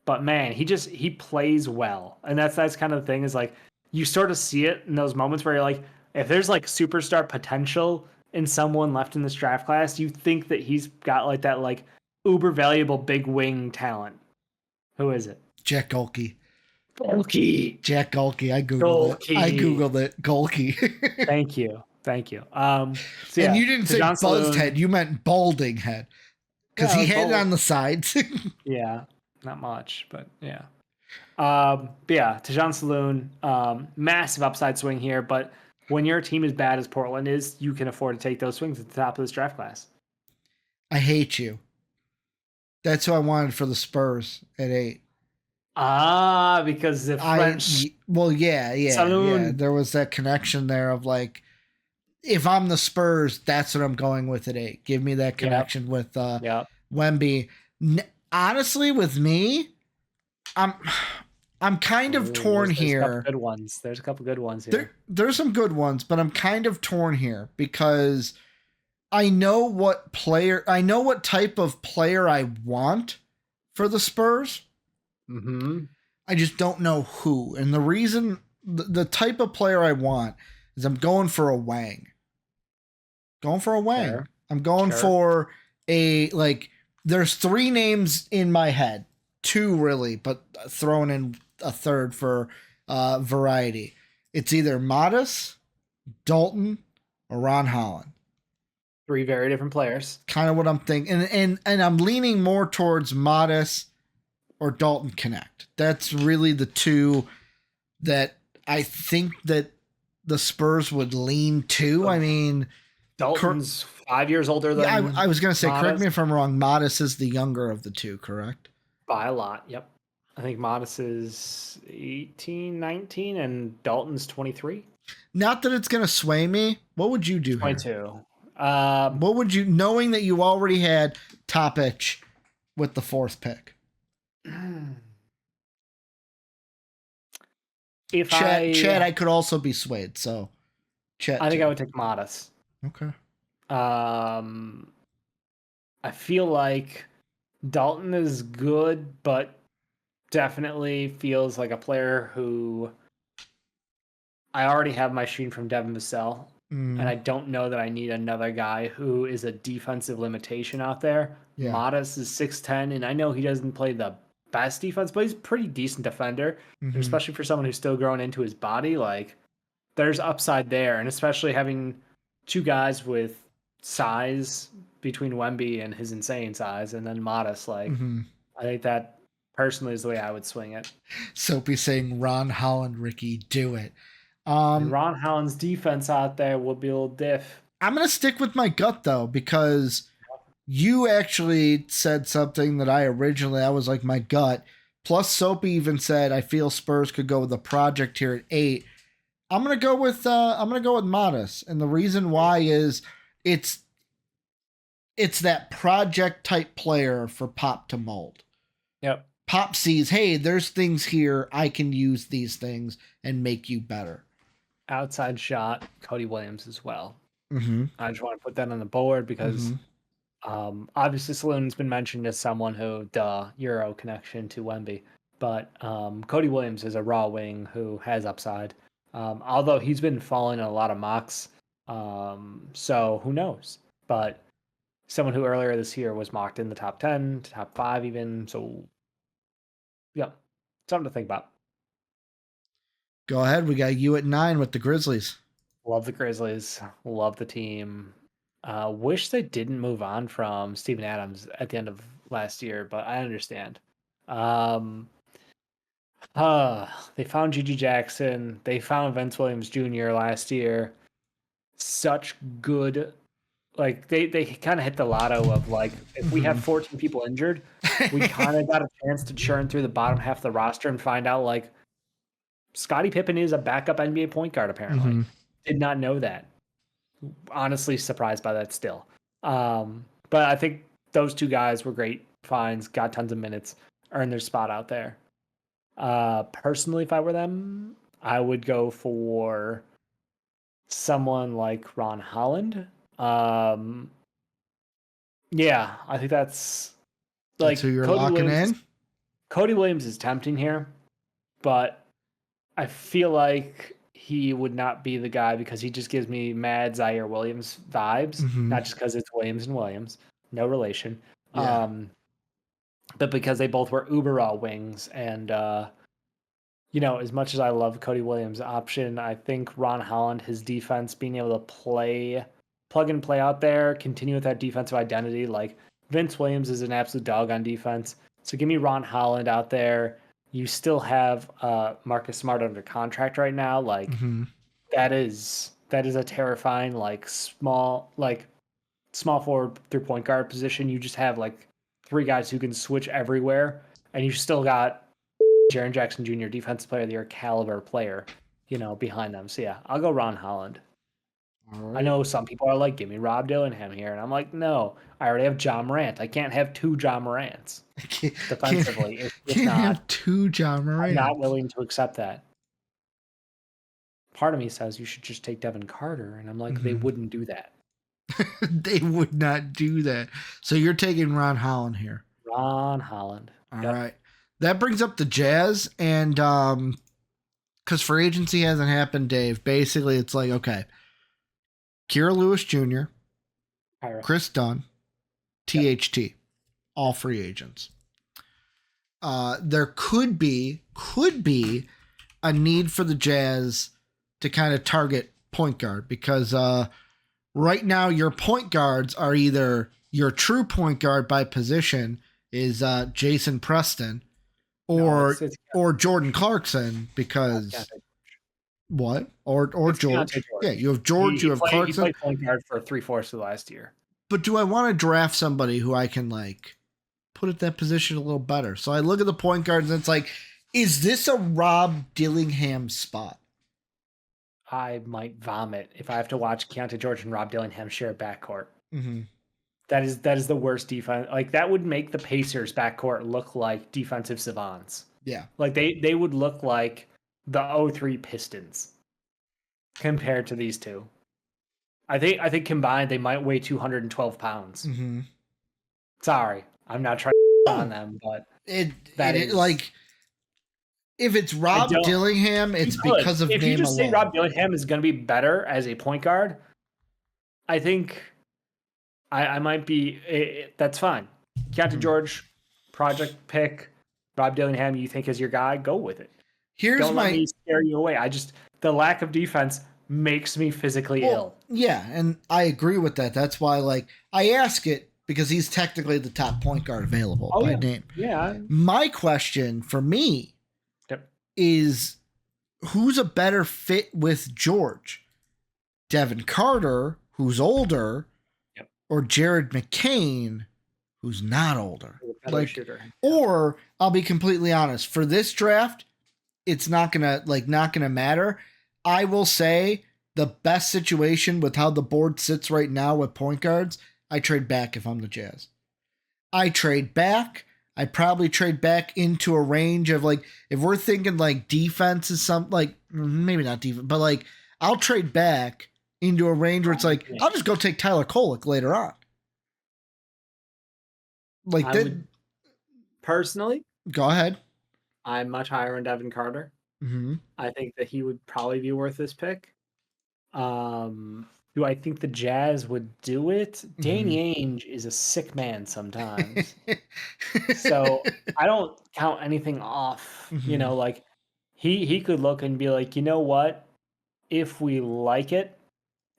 But man, he plays well, and that's kind of the thing is like you sort of see it in those moments where you're like, if there's like superstar potential in someone left in this draft class, you think that he's got like that like uber valuable big wing talent. Who is it? Jack Golke. Golke. Jack Golke. I Googled it. Golke. Thank you. So And yeah, you didn't say Tajon buzzed Saloon. head. You meant balding head. Because Yeah, he had it bold. on the sides. Yeah, not much, but yeah. But yeah, Tajon Saloon, massive upside swing here. But when your team as bad as Portland is, you can afford to take those swings at the top of this draft class. I hate you. That's who I wanted for the Spurs at 8. Because the French yeah. Saloon. There was that connection there of like, if I'm the Spurs, that's what I'm going with at 8. Give me that connection with Wemby. Honestly, with me, I'm kind of torn here. There's a couple good ones here. There's some good ones, but I'm kind of torn here because I know what type of player I want for the Spurs. Mm-hmm. I just don't know who. And the reason, the type of player I want is I'm going for a Wang. Sure. I'm going for there's 3 names in my head. 2 really, but throwing in a third for variety. It's either Modis, Dalton, or Ron Holland. 3 very different players. Kind of what I'm thinking. And I'm leaning more towards Modis or Dalton Connect. That's really the 2 that I think that the Spurs would lean to. I mean, Dalton's 5 years older than I was going to say, Modis. correct me if I'm wrong, Modis is the younger of the 2, correct? By a lot, yep. I think Modis is 18, 19, and Dalton's 23. Not that it's going to sway me. What would you do 22. Here? What would you, knowing that you already had Topic with the 4th pick? Chad, I could also be swayed, so Chet. I think I would take Modis. Okay. I feel like Dalton is good, but definitely feels like a player who I already have my shooting from Devin Vassell, and I don't know that I need another guy who is a defensive limitation out there. Yeah. Modis is 6'10", and I know he doesn't play the best defense, but he's a pretty decent defender, especially for someone who's still growing into his body. Like, there's upside there, and especially having 2 guys with size between Wemby and his insane size, and then Modis. Like, I think that personally is the way I would swing it. Soapy saying Ron Holland, Ricky, do it. And Ron Holland's defense out there will be a little diff. I'm going to stick with my gut, though, because you actually said something that I was like, my gut. Plus, Soapy even said, I feel Spurs could go with a project here at 8. I'm gonna go with Modest, and the reason why is it's that project type player for Pop to mold. Yep. Pop sees, hey, there's things here, I can use these things and make you better. Outside shot, Cody Williams as well. Mm-hmm. I just want to put that on the board because obviously Saloon's been mentioned as someone who, Euro connection to Wemby. But Cody Williams is a raw wing who has upside. Although he's been falling in a lot of mocks. So who knows? But someone who earlier this year was mocked in the top 10, top 5 even. So, yeah, something to think about. Go ahead. We got you at 9 with the Grizzlies. Love the Grizzlies. Love the team. Wish they didn't move on from Steven Adams at the end of last year, but I understand. They found Gigi Jackson. They found Vince Williams Jr. last year. Such good, like they kind of hit the lotto of like if we have 14 people injured, we kind of got a chance to churn through the bottom half of the roster and find out like Scottie Pippen is a backup NBA point guard. Apparently, did not know that. Honestly, surprised by that still. But I think those two guys were great finds. Got tons of minutes, earned their spot out there. Personally, if I were them, I would go for someone like Ron Holland. Yeah, I think that's like who you're Cody locking Williams, in. Cody Williams is tempting here, but I feel like he would not be the guy because he just gives me mad Zaire Williams vibes, not just because it's Williams and Williams, no relation. Yeah. But because they both were uber raw wings and as much as I love Cody Williams' option, I think Ron Holland, his defense, being able to plug and play out there, continue with that defensive identity. Like Vince Williams is an absolute dog on defense. So give me Ron Holland out there. You still have Marcus Smart under contract right now. Like that is a terrifying, like small forward through point guard position. You just have like 3 guys who can switch everywhere, and you still got Jaren Jackson Jr., Defensive Player of the Year caliber player, behind them. So yeah, I'll go Ron Holland. Right. I know some people are like, give me Rob Dillingham here. And I'm like, no, I already have John Morant. I can't have 2 John Morants defensively. Can't have 2 John Morants. I'm not willing to accept that. Part of me says you should just take Devin Carter. And I'm like, they wouldn't do that. They would not do that. So you're taking Ron Holland here. Ron Holland. All right. That brings up the Jazz. And because free agency hasn't happened, Dave, basically it's like, okay, Kira Lewis Jr., Chris Dunn, THT, all free agents. There could be a need for the Jazz to kind of target point guard because right now your point guards are either your true point guard by position is Jason Preston or Jordan Clarkson because what? Or George. Yeah, you have George, you have Clarkson. He played point guard for 3/4 of the last year. But do I want to draft somebody who I can like put at that position a little better? So I look at the point guards and it's like, is this a Rob Dillingham spot? I might vomit if I have to watch Keontae George and Rob Dillingham share a backcourt. Mm-hmm. That is the worst defense. Like that would make the Pacers backcourt look like defensive savants. Yeah. Like they would look like the 03 Pistons compared to these two. I think combined they might weigh 212 pounds. Mm-hmm. Sorry, I'm not trying to on them, but like if it's Rob Dillingham, it's because of name alone. If you just say Rob Dillingham is going to be better as a point guard, I think I might be. That's fine. Keontae George, project pick. Rob Dillingham, you think is your guy? Go with it. Don't let me scare you away. The lack of defense makes me physically ill. Yeah, and I agree with that. That's why, like, I ask it because he's technically the top point guard available by name. Yeah. My question for me is, who's a better fit with George? Devin Carter, who's older, or Jared McCain, who's not older? Or I'll be completely honest, for this draft, it's not gonna matter. I will say the best situation with how the board sits right now with point guards, I trade back if I'm the Jazz. I trade back. I probably trade back into a range of like, if we're thinking like defense is something like, maybe not defense, but like I'll trade back into a range where it's like, I'll just go take Tyler Kolek later on. Like that. Personally, go ahead. I'm much higher on Devin Carter. Mm-hmm. I think that he would probably be worth this pick. Do I think the Jazz would do it? Danny Ainge is a sick man sometimes. So I don't count anything off. You know, like he could look and be like, you know what? If we like it,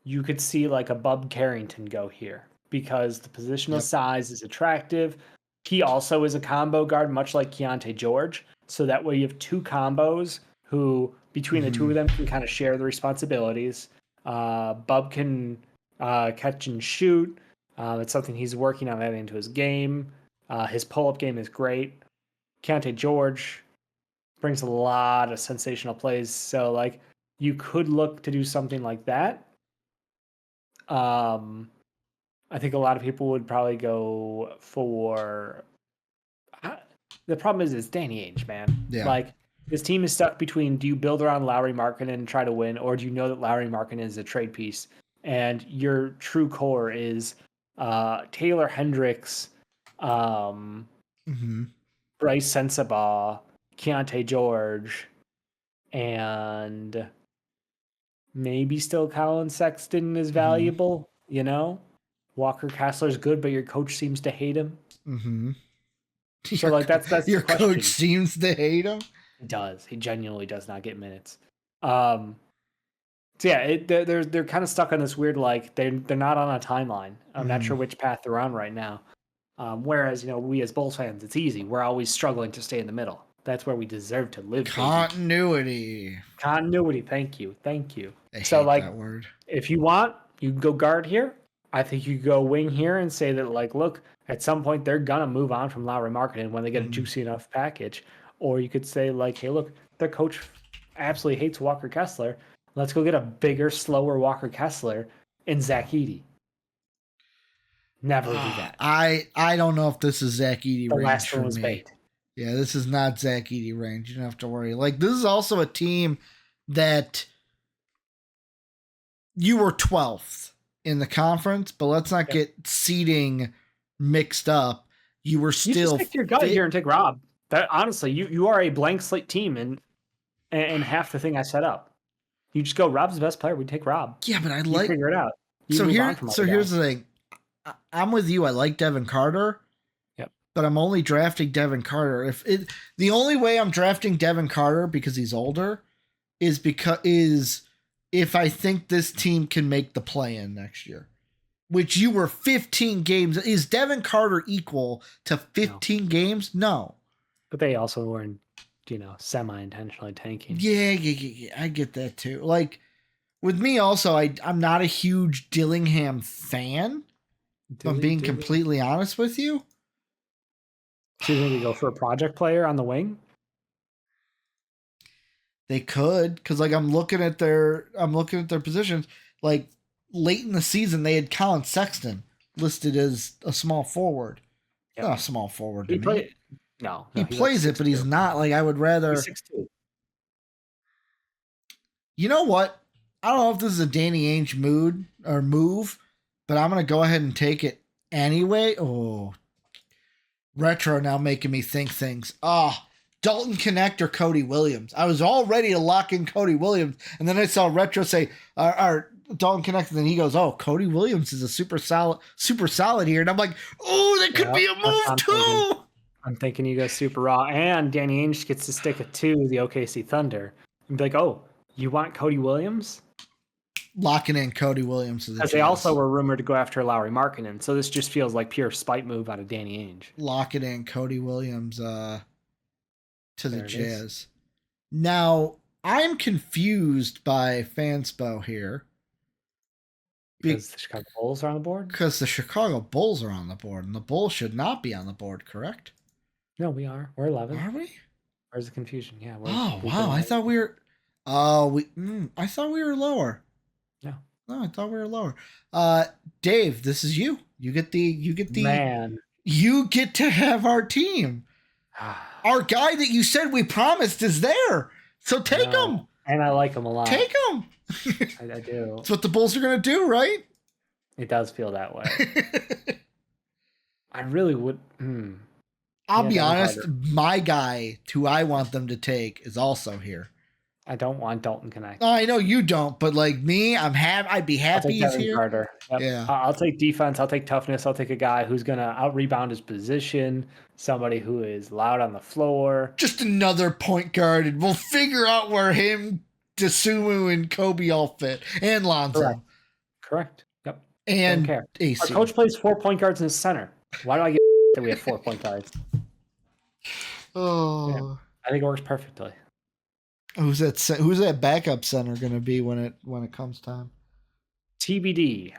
you could see like a Bub Carrington go here because the positional size is attractive. He also is a combo guard, much like Keontae George. So that way you have two combos who, between the two of them, can kind of share the responsibilities. Bub can catch and shoot. It's something he's working on adding to his game. His pull-up game is great. Keontae George brings a lot of sensational plays. So, like, you could look to do something like that. I think a lot of people would probably go for. The problem is it's Danny Ainge, man. Yeah. Like this team is stuck between: do you build around Lauri Markkanen and try to win, or do you know that Lauri Markkanen is a trade piece, and your true core is Taylor Hendricks, Bryce Sensabaugh, Keontae George, and maybe still Colin Sexton is valuable. You know. Walker Kessler's good, but your coach seems to hate him. So like that's your the question. coach seems to hate him. He does. He genuinely does not get minutes. So yeah, they're kind of stuck on this weird like they're not on a timeline. I'm not sure which path they're on right now. Whereas we as Bulls fans, it's easy. We're always struggling to stay in the middle. That's where we deserve to live. Continuity. Thank you. I so hate like, that word. If you want, you can go guard here. I think you go wing here and say that, like, look, at some point they're going to move on from Lauri Markkanen when they get a juicy enough package. Or you could say, like, hey, look, their coach absolutely hates Walker Kessler. Let's go get a bigger, slower Walker Kessler in Zach Edey. Never do that. I don't know if this is Zach Edey range last for one was me. bait. Yeah, this is not Zach Edey range. You don't have to worry. Like, this is also a team that you were 12th in the conference, but let's not get seeding mixed up. You were still. You just stick to your gut here and take Rob. That honestly, you are a blank slate team, and half the thing I set up. You just go, Rob's the best player. We take Rob. Yeah, but you figure it out. Here's the thing. I'm with you. I like Devin Carter. Yep. But I'm only drafting Devin Carter. The only way I'm drafting Devin Carter because he's older is if I think this team can make the play-in next year, which you were 15 games. Is Devin Carter equal to 15 games? No. But they also were semi-intentionally tanking. Yeah. I get that too. Like, with me also, I'm not a huge Dillingham fan. If I'm being completely honest with you. So you think they go for a project player on the wing? They could, because like I'm looking at their positions. Like late in the season, they had Colin Sexton listed as a small forward. Yep. Not a small forward to me. No, he plays it, but he's not. Like I would rather. He's 6'2". You know what? I don't know if this is a Danny Ainge move, but I'm gonna go ahead and take it anyway. Oh, retro now making me think things. Dalton Connect or Cody Williams. I was all ready to lock in Cody Williams, and then I saw retro say, "Our Dalton Connect," and then he goes, "Oh, Cody Williams is a super solid here," and I'm like, "Oh, that could be a move too." I'm thinking you go super raw, and Danny Ainge gets to stick it to the OKC Thunder and be like, "Oh, you want Cody Williams?" Locking in Cody Williams. Because they also were rumored to go after Lauri Markkanen, so this just feels like pure spite move out of Danny Ainge. Lock it in Cody Williams to the Jazz. Now, I'm confused by Fanspo here. Because the Chicago Bulls are on the board? Because the Chicago Bulls are on the board, and the Bulls should not be on the board, correct? No, we are. We're 11. Are we? Where's the confusion? Yeah. Wow. I thought we were... Oh, I thought we were lower. Yeah. No, I thought we were lower. Dave, this is you. You get Man. you get to have our team. Our guy that you said we promised is there. So take him. And I like him a lot. Take him. I do. That's what the Bulls are going to do, right? It does feel that way. I really would. I'll be honest. My guy, who I want them to take, is also here. I don't want Dalton Connect. I know you don't, but like me, I'd be happy he's here. Carter. Yep. Yeah. I'll take defense. I'll take toughness. I'll take a guy who's going to out-rebound his position, somebody who is loud on the floor. Just another point guard, and we'll figure out where him, Dosunmu, and Kobe all fit, and Lonzo. Correct. Yep. And don't care. AC. Our coach plays 4 point guards in the center. Why do I get that we have 4 point guards? Oh. Yeah. I think it works perfectly. Who's that backup center going to be when it comes time? TBD.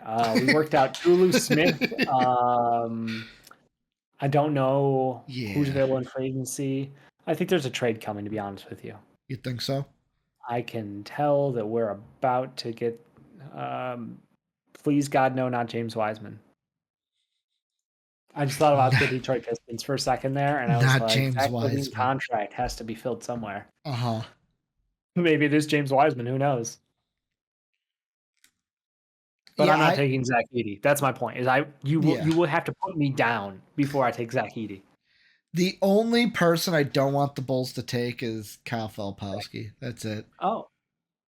We worked out Tulu Smith. I don't know who's available in free agency. I think there's a trade coming, to be honest with you. You think so? I can tell that we're about to get. Please God, no, not James Wiseman. I just thought about the Detroit Pistons for a second there, and I was like, James Zach Wiseman. contract has to be filled somewhere. Uh-huh. Maybe it is James Wiseman. Who knows? But I'm not taking Zach Edey. That's my point. You will have to put me down before I take Zach Edey. The only person I don't want the Bulls to take is Kyle Filipowski. That's it. Oh.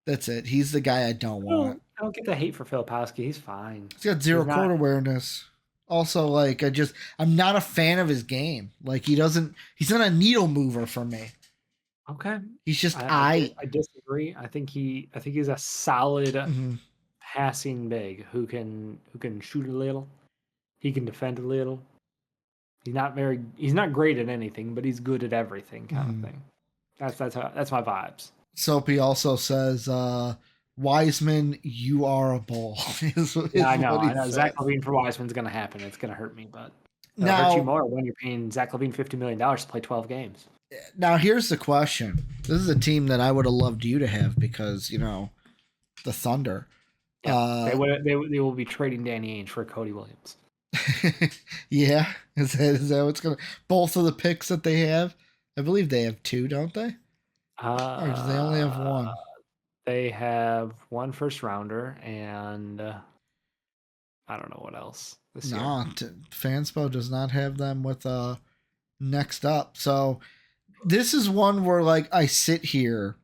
That's it. He's the guy I don't want. I don't get the hate for Filipowski. He's fine. He's got zero court awareness. Also, like, I'm not a fan of his game. Like, he's not a needle mover for me. Okay. He's just I disagree. I think he's a solid passing big who can shoot a little. He can defend a little. He's not great at anything, but he's good at everything kind of thing. That's my vibes. Soapy also says, Wiseman, you are a Bull. I know. Zach LaVine for Wiseman's going to happen. It's going to hurt me, but it'll hurt you more when you're paying Zach LaVine $50 million to play 12 games. Now, here's the question. This is a team that I would have loved you to have because, the Thunder. Yeah, they will be trading Danny Ainge for Cody Williams. Yeah? Is that what's going to... Both of the picks that they have? I believe they have 2, don't they? Or do they only have 1? They have 1 first rounder and I don't know what else this year. Fanspo does not have them with next up. So this is one where like I sit here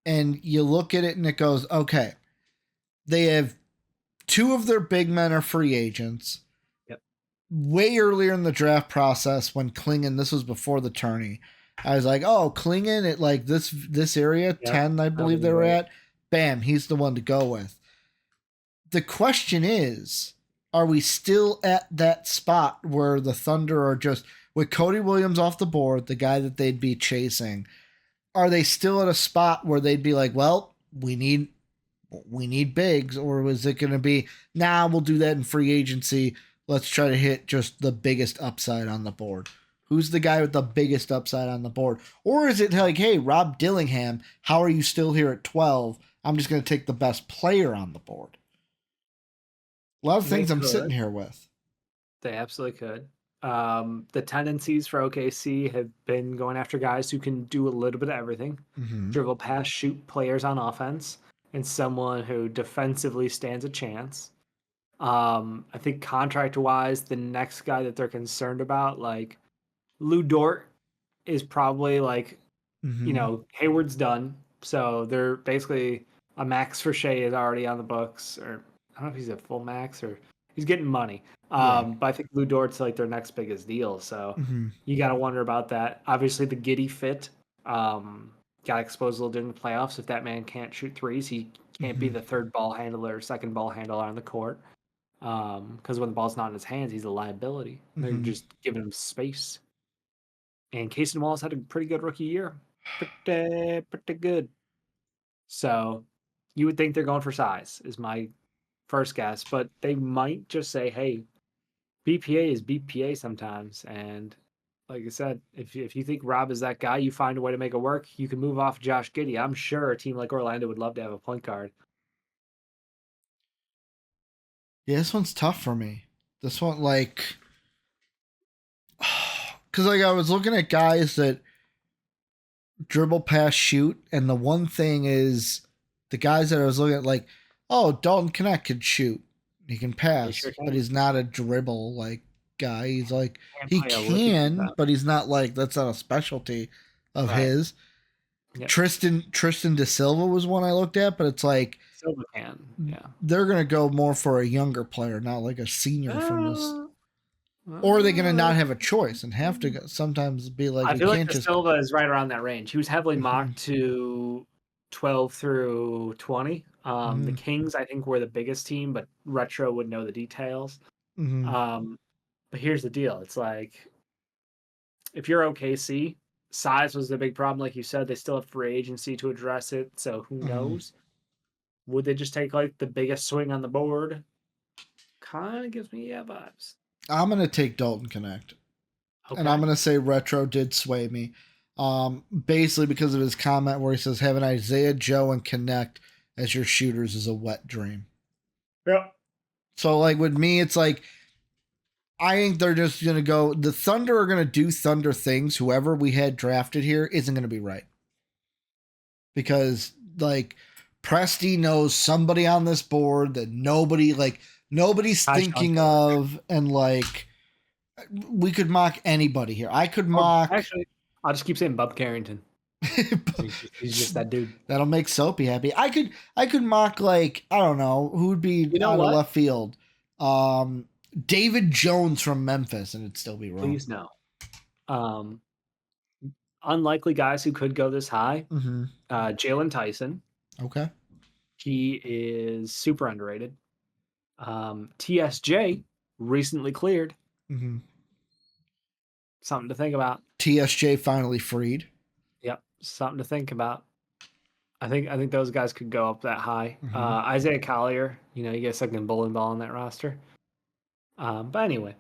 and you look at it and it goes, okay, they have 2 of their big men are free agents. Yep. Way earlier in the draft process when Klingon, this was before the tourney, I was like, oh, Klingon at like this area, 10, I believe they were at. Bam, he's the one to go with. The question is, are we still at that spot where the Thunder are just, with Cody Williams off the board, the guy that they'd be chasing, are they still at a spot where they'd be like, well, we need bigs, or was it going to be, we'll do that in free agency. Let's try to hit just the biggest upside on the board. Who's the guy with the biggest upside on the board? Or is it like, hey, Rob Dillingham, how are you still here at 12? I'm just going to take the best player on the board. A lot of things I'm sitting here with. They absolutely could. The tendencies for OKC have been going after guys who can do a little bit of everything. Dribble, pass, shoot players on offense, and someone who defensively stands a chance. I think contract-wise, the next guy that they're concerned about, like Lou Dort, is probably like, Hayward's done. So they're basically a max for Shea is already on the books, or I don't know if he's a full max or he's getting money. But I think Lou Dort's like their next biggest deal. So you got to wonder about that. Obviously, the Giddey fit got exposed a little during the playoffs. If that man can't shoot threes, he can't be the third ball handler or second ball handler on the court. Because when the ball's not in his hands, he's a liability. They're just giving him space. And Casey Wallace had a pretty good rookie year. Pretty good. So you would think they're going for size, is my first guess. But they might just say, hey, BPA is BPA sometimes. And Like I said, if you think Rob is that guy, you find a way to make it work. You can move off Josh Giddey. I'm sure a team like Orlando would love to have a point guard. Yeah, this one's tough for me. This one, like, because like I was looking at guys that dribble, pass, shoot, and the one thing is the guys that I was looking at, like, oh, Dalton Connect can shoot, he can pass, Sure but can. he's not a dribble like guy. He's like Can't he play a rookie like can, that. but he's not like that's not a specialty of Right. his. Yep. Tristan De Silva was one I looked at, but it's like Silva can. Yeah. they're gonna go more for a younger player, not like a senior from this. Uh, Or are they going to not have a choice and have to sometimes be like, I we feel like can't De just. Silva is right around that range. He was heavily mocked to 12 through 20. The Mhm. Kings, I think, were the biggest team, but Retro would know the details. Mhm. But here's the deal. It's like, if you're OKC, size was the big problem. Like you said, they still have free agency to address it. So who Mhm. knows? Would they just take like the biggest swing on the board? Kind of gives me vibes. I'm going to take Dalton Connect. Okay. And I'm going to say Retro did sway me. Basically because of his comment where he says having Isaiah, Joe, and Connect as your shooters is a wet dream. Yep. So, like, with me, it's like, I think they're just going to go. The Thunder are going to do Thunder things. Whoever we had drafted here isn't going to be right. Because, like, Presti knows somebody on this board that nobody's thinking of. And, like, we could mock anybody here. I could mock. Actually, I'll just keep saying Bub Carrington. He's just that dude. That'll make Soapy happy. I could mock, like, I don't know who would be out of left field. David Jones from Memphis, and it'd still be wrong. Please no. Unlikely guys who could go this high. Mm-hmm. Jalen Tyson. Okay. He is super underrated. TSJ recently cleared. Mm-hmm. Something to think about. TSJ finally freed. Yep, something to think about. I think those guys could go up that high. Mm-hmm. Isaiah Collier, you get second bowling ball on that roster. But anyway,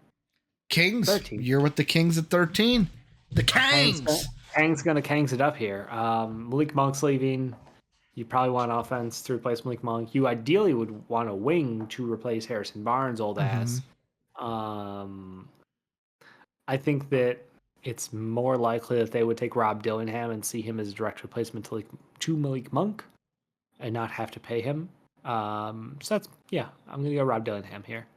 Kings. 13. You're with the Kings at 13. The Kangs. Kang's gonna Kangs it up here. Malik Monk's leaving. You probably want offense to replace Malik Monk. You ideally would want a wing to replace Harrison Barnes' old ass. I think that it's more likely that they would take Rob Dillingham and see him as a direct replacement to Malik Monk and not have to pay him. So that's, I'm going to go Rob Dillingham here.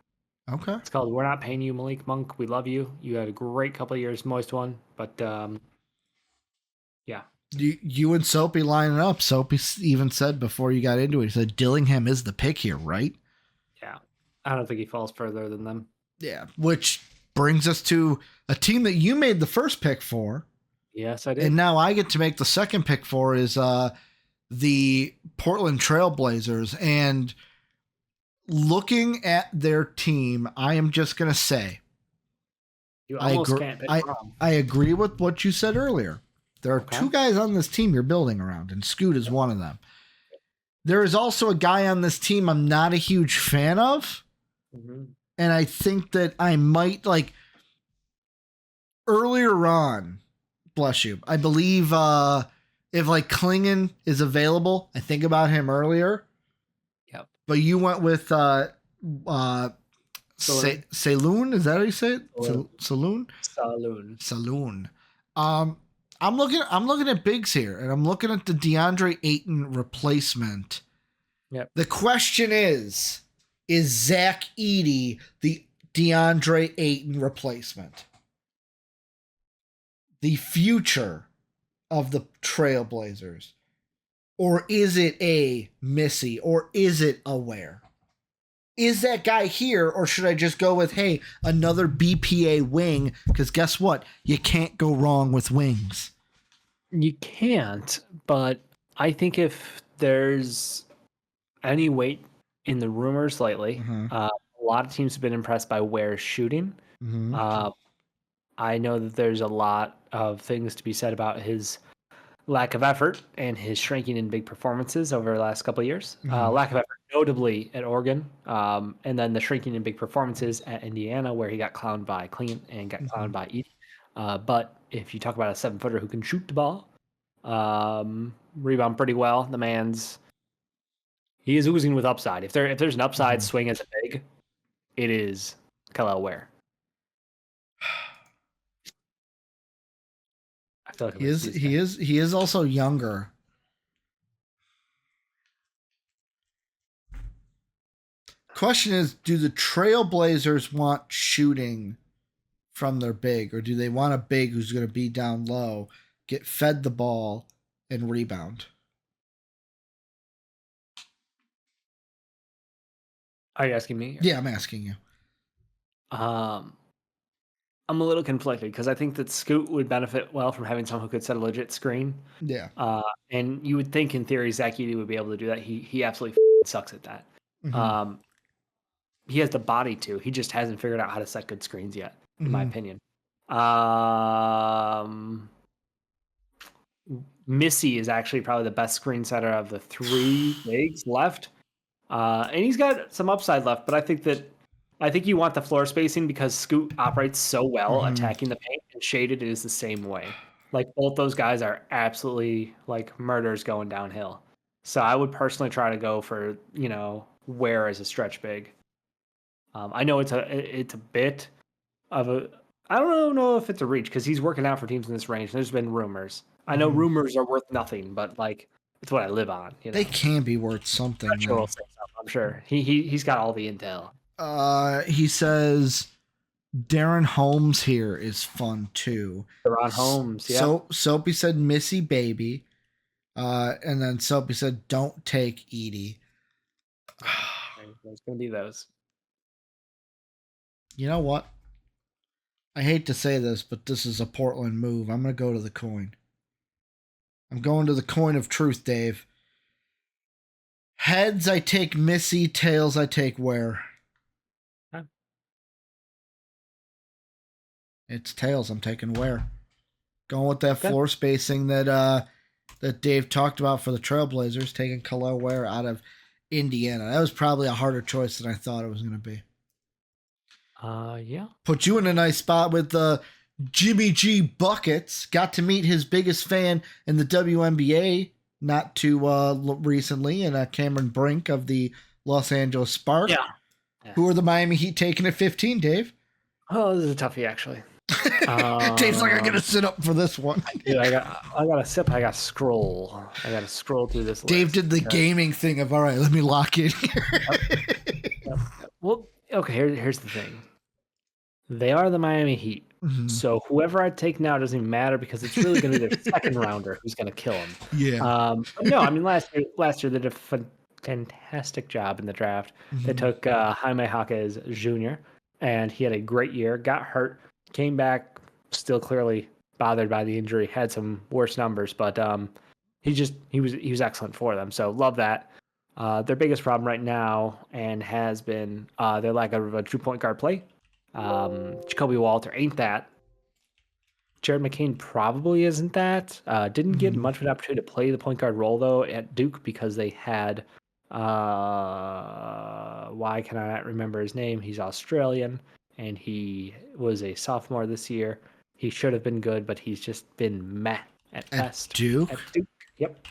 Okay. It's called We're Not Paying You, Malik Monk. We love you. You had a great couple of years, moist one. But, yeah. You and Soapy lining up. Soapy even said before you got into it, he said Dillingham is the pick here, right? Yeah. I don't think he falls further than them. Yeah. Which brings us to a team that you made the first pick for. Yes, I did. And now I get to make the second pick for is the Portland Trailblazers. And looking at their team, I am just going to say, you almost can't pick wrong. I agree with what you said earlier. There are two guys on this team you're building around, and Scoot is one of them. There is also a guy on this team I'm not a huge fan of. Mm-hmm. And I think that I might, like, earlier on, bless you, I believe if, like, Klingon is available, I think about him earlier. Yep. But you went with Saloon? Is that how you say it? Saloon? Saloon. I'm looking at bigs here, and I'm looking at the DeAndre Ayton replacement. Yep. The question is Zach Edey the DeAndre Ayton replacement? The future of the Trailblazers? Or is it a Missy? Or is it a Ware? Is that guy here, or should I just go with, hey, another BPA wing? Because guess what? You can't go wrong with wings. You can't, but I think if there's any weight in the rumors lately, a lot of teams have been impressed by Ware's shooting. Mm-hmm. I know that there's a lot of things to be said about his lack of effort and his shrinking in big performances over the last couple of years. Lack of effort, notably at Oregon, and then the shrinking in big performances at Indiana, where he got clowned by Clint and got clowned by Edey. But if you talk about a 7-footer who can shoot the ball, rebound pretty well, he is oozing with upside. If there's an upside swing as a big, it is Kel'el Ware. I feel like he is also younger. Question is, do the Trailblazers want shooting from their big, or do they want a big who's going to be down low, get fed the ball, and rebound? Are you asking me? Yeah, I'm asking you. I'm a little conflicted because I think that Scoot would benefit well from having someone who could set a legit screen. Yeah. And you would think in theory Zach Edey would be able to do that. He absolutely sucks at that. Mm-hmm. He has the body to. He just hasn't figured out how to set good screens yet, in my opinion. Missy is actually probably the best screen setter of the 3 bigs left. And he's got some upside left, but I think you want the floor spacing because Scoot operates so well attacking the paint, and Shaded is the same way. Like, both those guys are absolutely like murders going downhill. So I would personally try to go for, Ware as a stretch big. I know it's a bit of a, I don't know if it's a reach because he's working out for teams in this range. There's been rumors. I know rumors are worth nothing, but like, it's what I live on. They can be worth something. I'm sure he's got all the intel. He says Darren Holmes here is fun too. Darren Holmes, yeah. So Soapy said Missy baby, and then Soapy said don't take Edey. There's gonna be those. You know what? I hate to say this, but this is a Portland move. I'm gonna go to the coin. I'm going to the coin of truth, Dave. Heads, I take Missy. Tails, I take Ware. Huh. It's tails. I'm taking Ware. Going with that floor spacing that Dave talked about for the Trailblazers, taking Kel'el Ware out of Indiana. That was probably a harder choice than I thought it was going to be. Yeah. Put you in a nice spot with Jimmy G Buckets. Got to meet his biggest fan in the WNBA not too recently, and Cameron Brink of the Los Angeles Spark. Yeah. Who are the Miami Heat taking at 15, Dave? Oh, this is a toughie, actually. Dave's like, I gotta sit up for this one. Dude, I gotta sip. I gotta scroll. I gotta scroll through this. Dave did the gaming thing of, all right, let me lock in here. Yep. Well, okay. Here's the thing. They are the Miami Heat. So whoever I take now doesn't even matter because it's really going to be the second rounder who's going to kill him. Yeah. No, I mean last year they did a fantastic job in the draft. They took Jaime Jaquez Jr. and he had a great year. Got hurt, came back, still clearly bothered by the injury. Had some worse numbers, but he was excellent for them. So love that. Their biggest problem right now and has been their lack of a true point guard play. Jacoby Walter ain't that. Jared McCain probably isn't that. Didn't get much of an opportunity to play the point guard role though at Duke because they had why can I not remember his name? He's Australian and he was a sophomore this year. He should have been good, but he's just been meh at best. Duke? At Duke. Yep.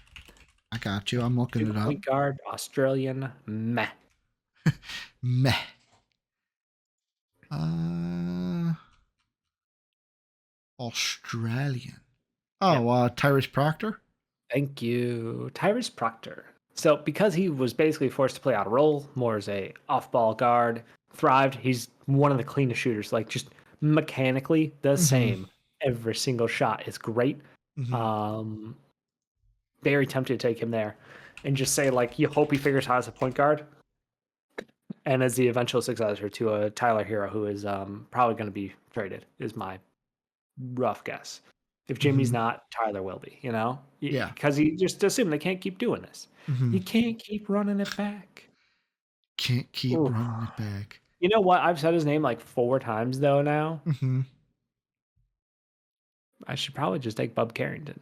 I got you. I'm looking Duke it up. Point guard, Australian, meh. Meh. Australian. Oh, Tyrese Proctor? Thank you. Tyrese Proctor. So because he was basically forced to play out of role, more as a off-ball guard, thrived. He's one of the cleanest shooters. Like just mechanically the same. Every single shot is great. Very tempted to take him there and just say like you hope he figures out as a point guard and as the eventual successor to a Tyler Hero who is probably going to be traded is my rough guess. If Jimmy's not, Tyler will be, Yeah. Because he just assumed they can't keep doing this. You can't keep running it back. Can't keep running it back. You know what? I've said his name like 4 times though now. I should probably just take Bub Carrington.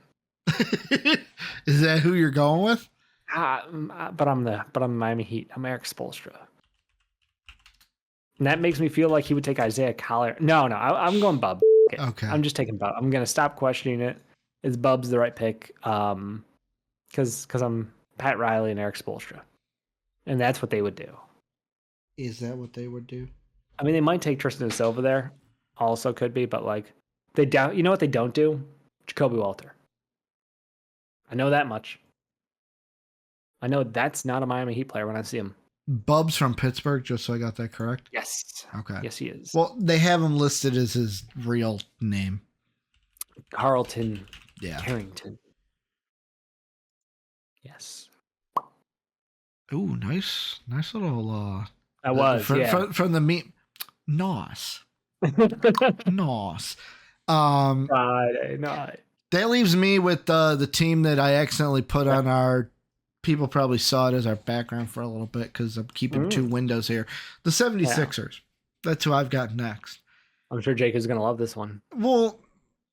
Is that who you're going with? But I'm Miami Heat. I'm Eric Spoelstra. And that makes me feel like he would take Isaiah Collier. No, I'm going Bub it. Okay. I'm just taking Bub. I'm gonna stop questioning it. Is Bubs the right pick? Because I'm Pat Riley and Eric Spoelstra, and that's what they would do. Is that what they would do? I mean, they might take Tristan Silva there. Also could be, but like they don't. You know what they don't do? Jacoby Walter. I know that much. I know that's not a Miami Heat player when I see him. Bub's from Pittsburgh, just so I got that correct. Yes. Okay. Yes, he is. Well, they have him listed as his real name. Carlton Yeah. Carrington. Yes. Ooh, nice little. I was from the meme. Nice. Nice. Friday night. That leaves me with the team that I accidentally put on our. People probably saw it as our background for a little bit because I'm keeping two windows here. The 76ers. Yeah. That's who I've got next. I'm sure Jake is going to love this one. Well,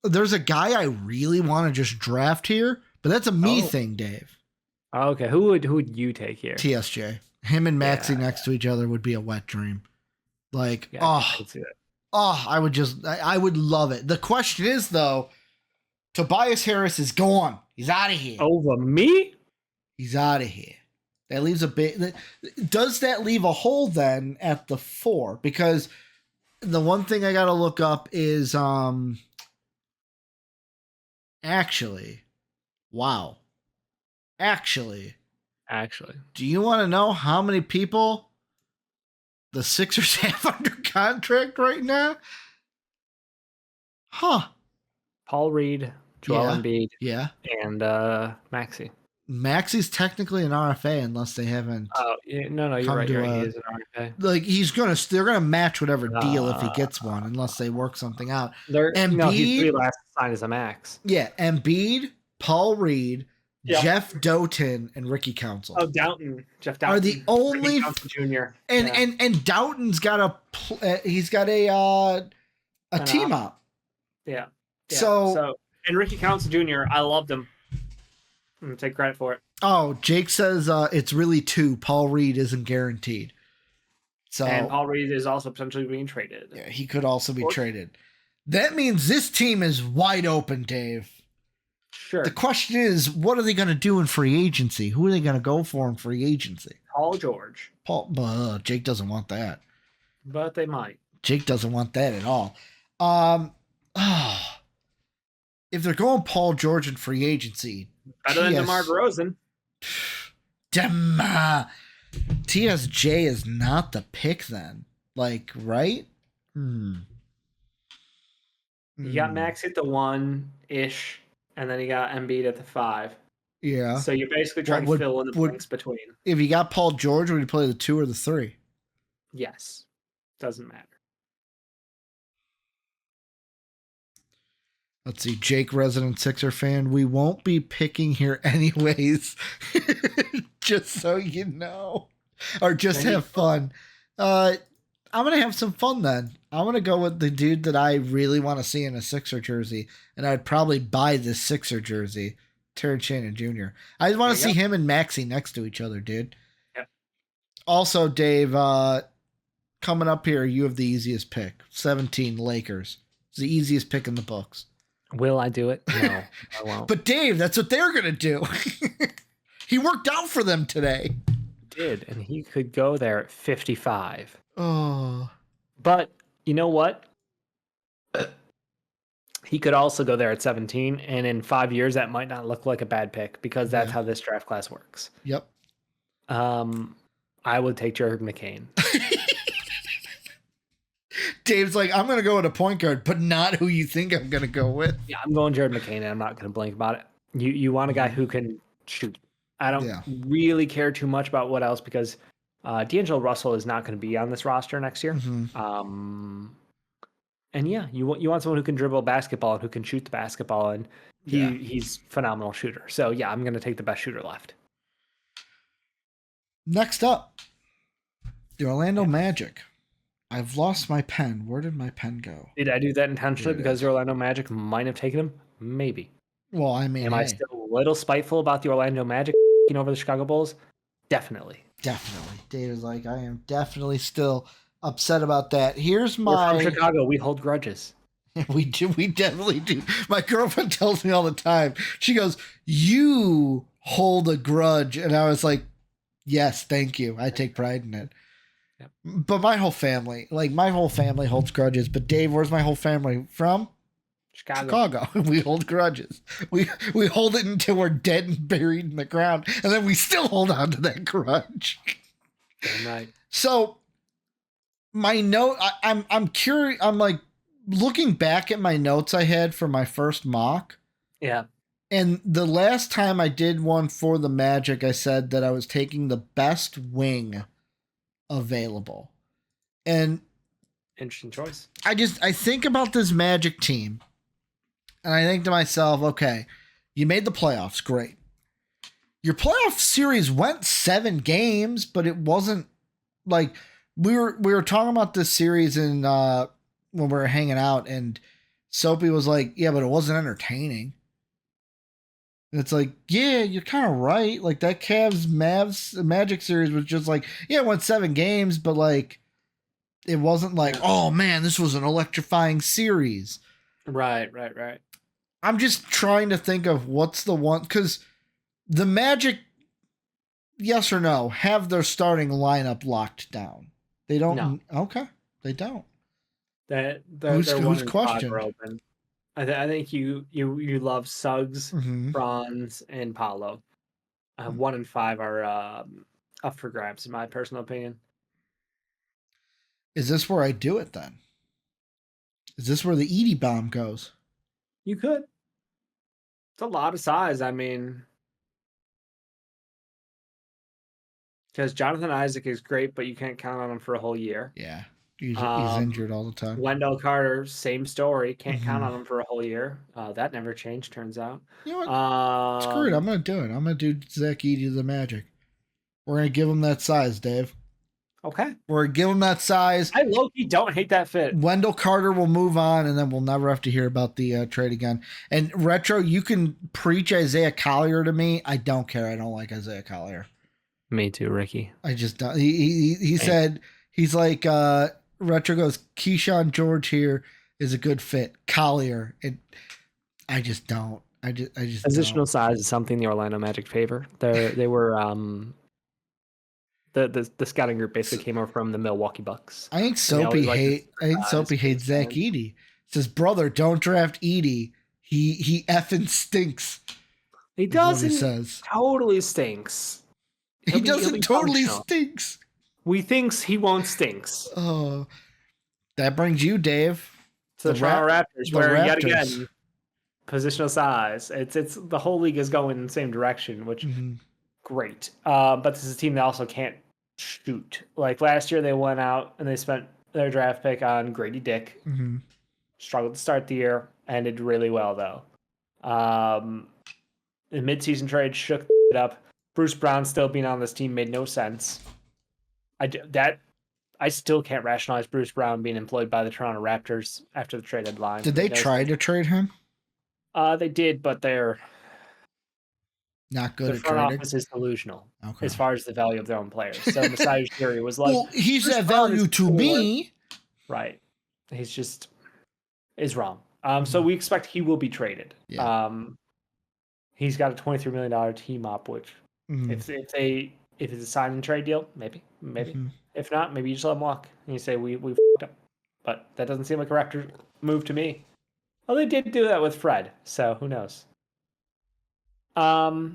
there's a guy I really want to just draft here, but that's a me thing, Dave. Okay, who would you take here? TSJ. Him and Maxey next to each other would be a wet dream. Like, I would love it. The question is, though, Tobias Harris is gone. He's out of here. Over me? He's out of here. That leaves a bit. Does that leave a hole then at the 4? Because the one thing I got to look up is actually, do you want to know how many people the Sixers have under contract right now? Huh. Paul Reed, Joel Embiid, and Maxey. Maxey's technically an RFA unless they haven't. Oh no, you're right. He is an RFA. Like they're gonna match whatever deal if he gets one, unless they work something out. Embiid, he's last signed as a max. Yeah, Embiid, Paul Reed, Jeff Doughton, and Ricky Council. Oh, Jeff Doughton are the only Jr. And Doughton's got he's got a team up. Yeah. So and Ricky Council Jr. I loved him. I'm gonna take credit for it. Oh, Jake says it's really 2. Paul Reed isn't guaranteed. So and Paul Reed is also potentially being traded. Yeah, he could also be traded. That means this team is wide open, Dave. Sure. The question is, what are they going to do in free agency? Who are they going to go for in free agency? Paul George. Jake doesn't want that. But they might. Jake doesn't want that at all. If they're going Paul George in free agency, better than DeMar DeRozan. TSJ is not the pick then. Like, right? You got Max at the 1-ish, and then you got Embiid at the 5. Yeah. So you're basically trying to fill in the blanks between. If you got Paul George, would you play the 2 or the 3? Yes. Doesn't matter. Let's see, Jake, resident Sixer fan. We won't be picking here anyways. Just so you know. Or just have fun. I'm going to have some fun then. I'm going to go with the dude that I really want to see in a Sixer jersey. And I'd probably buy this Sixer jersey. Terrence Shannon Jr. I just want to see him and Maxey next to each other, dude. Yep. Also, Dave, coming up here, you have the easiest pick. 17 Lakers. It's the easiest pick in the books. Will I do it? No, I won't. But Dave, that's what they're going to do. He worked out for them today. He did, and he could go there at 55. Oh. But you know what? He could also go there at 17, and in 5 years, that might not look like a bad pick because that's how this draft class works. Yep. I would take Jared McCain. Dave's like, I'm going to go with a point guard, but not who you think I'm going to go with. Yeah, I'm going Jared McCain, and I'm not going to blink about it. You want a guy who can shoot. I don't really care too much about what else because D'Angelo Russell is not going to be on this roster next year. Mm-hmm. And yeah, you want someone who can dribble a basketball and who can shoot the basketball, and he's a phenomenal shooter. So yeah, I'm going to take the best shooter left. Next up, the Orlando Magic. I've lost my pen. Where did my pen go? Did I do that intentionally because the Orlando Magic might have taken him? Maybe. Well, I mean, am I still a little spiteful about the Orlando Magic over the Chicago Bulls? Definitely. Dave is like, I am definitely still upset about that. Here's my... We're from Chicago. We hold grudges. We do. We definitely do. My girlfriend tells me all the time. She goes, "You hold a grudge," and I was like, "Yes, thank you. I take pride in it." Yep. But my whole family holds grudges. But Dave, where's my whole family from? Chicago. We hold grudges. We hold it until we're dead and buried in the ground, and then we still hold on to that grudge. Damn right. So my note, I'm curious. I'm like looking back at my notes I had for my first mock. Yeah. And the last time I did one for the Magic, I said that I was taking the best wing available. And interesting choice. I think about this Magic team, and I think to myself, okay, you made the playoffs, great. Your playoff series went 7 games, but it wasn't like we were talking about this series in when we were hanging out, and Soapy was like, yeah, but it wasn't entertaining. And it's like, yeah, you're kind of right. Like that Mavs Magic series was just like, yeah, it went 7 games, but like it wasn't like, oh man, this was an electrifying series. Right. I'm just trying to think of what's the one, because the Magic, yes or no, have their starting lineup locked down. They don't. No. Okay, they don't. Whose question? Open. I think you love Suggs, Bronze, and Paolo. 1 and 5 are up for grabs, in my personal opinion. Is this where I do it then? Is this where the Edie bomb goes? You could. It's a lot of size. I mean, because Jonathan Isaac is great, but you can't count on him for a whole year. Yeah. He's injured all the time. Wendell Carter, same story. Can't count on him for a whole year. That never changed, turns out. You know what? Screw it. I'm going to do it. I'm going to do Zach Edey to the Magic. We're going to give him that size, Dave. Okay. We're going to give him that size. I low-key don't hate that fit. Wendell Carter will move on, and then we'll never have to hear about the trade again. And Retro, you can preach Isaiah Collier to me. I don't care. I don't like Isaiah Collier. Me too, Ricky. I just don't. He said, he's like, Retro goes, Keyshawn George here is a good fit. Collier, I just don't. I just positional don't. Size is something the Orlando Magic favor. They were the scouting group basically came over from the Milwaukee Bucks. I think Soapy hates Zach Edey. Says, brother, don't draft Edey. He effing stinks. He doesn't. He says totally stinks. He doesn't totally stinks. We thinks he won't stinks. Oh, that brings you, Dave, to the Toronto Raptors, where yet again, positional size. It's the whole league is going in the same direction, which great. But this is a team that also can't shoot. Like last year, they went out and they spent their draft pick on Grady Dick. Struggled to start the year, ended really well though. The midseason trade shook it up. Bruce Brown still being on this team made no sense. I still can't rationalize Bruce Brown being employed by the Toronto Raptors after the trade deadline. Did they try to trade him? They did, but they're not good at trading. The front office is delusional as far as the value of their own players. So Masai Ujiri was like, well, he's that value to me. Right. He's just is wrong. So we expect he will be traded. Yeah. He's got a $23 million team op, which if it's a sign and trade deal, maybe. If not, maybe you just let him walk and you say we f***ed up. But that doesn't seem like a Raptor move to me. Well, they did do that with Fred, so who knows? I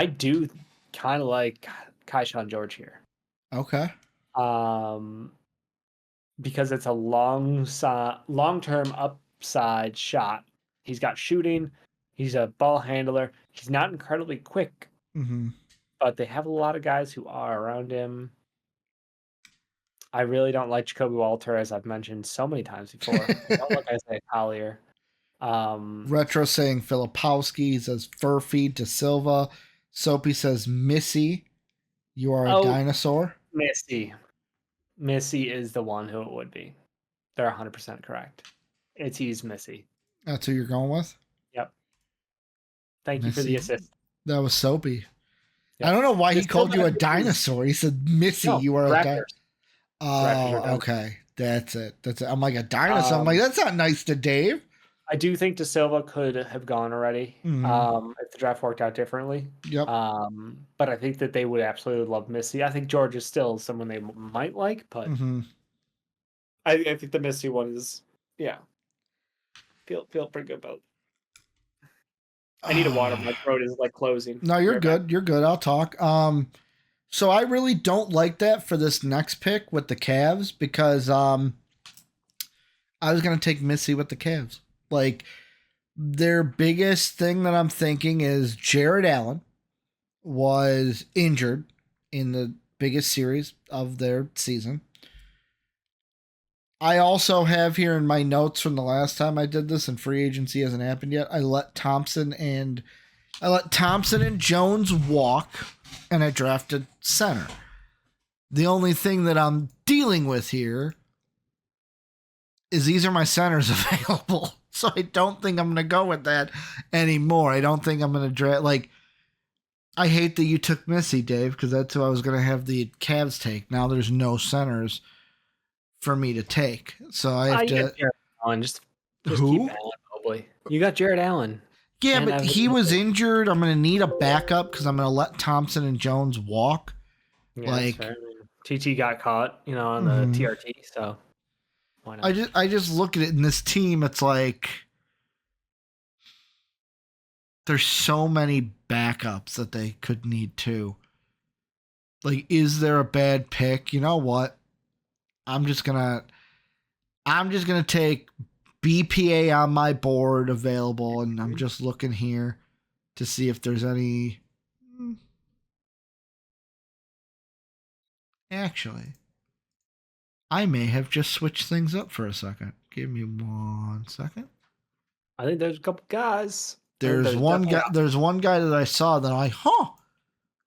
do kind of like Keyshawn George here. Okay. Because it's a long-term upside shot. He's got shooting. He's a ball handler. He's not incredibly quick. But they have a lot of guys who are around him. I really don't like Jacoby Walter, as I've mentioned so many times before. I don't like Isaiah Collier. Retro saying Filipowski. He says fur feed to Silva. Soapy says Missy, you are a dinosaur. Missy is the one who it would be. They're 100% correct. He's Missy. That's who you're going with? Yep. Thank you for the assist. That was Soapy. Yep. I don't know why he called you a dinosaur. He said, Missy, you are a dinosaur. Oh, okay. That's it. I'm like a dinosaur. I'm like, that's not nice to Dave. I do think De Silva could have gone already if the draft worked out differently. Yep. But I think that they would absolutely love Missy. I think George is still someone they might like, but I think the Missy one is, feel pretty good about. I need a water. My throat is like closing. No, you're good. You're good. I'll talk. So I really don't like that for this next pick with the Cavs because I was gonna take Missy with the Cavs. Like their biggest thing that I'm thinking is Jared Allen was injured in the biggest series of their season. I also have here in my notes from the last time I did this, and free agency hasn't happened yet. I let Thompson and Jones walk, and I drafted center. The only thing that I'm dealing with here is these are my centers available, so I don't think I'm going to go with that anymore. I don't think I'm going to draft. Like, I hate that you took Missy, Dave, because that's who I was going to have the Cavs take. Now there's no centers for me to take, so I have to. Jared Allen, just who? Keep Allen, probably. You got Jared Allen. Yeah, but he was injured. I'm going to need a backup because I'm going to let Thompson and Jones walk. Yeah, like TT got caught, on the TRT, so why not? I just look at it in this team. It's like there's so many backups that they could need too. Like, is there a bad pick? You know what? I'm just gonna take BPA on my board available, and I'm just looking here to see if there's any. Actually, I may have just switched things up for a second. Give me 1 second. I think there's a couple guys. There's one guy. There's one guy that I saw that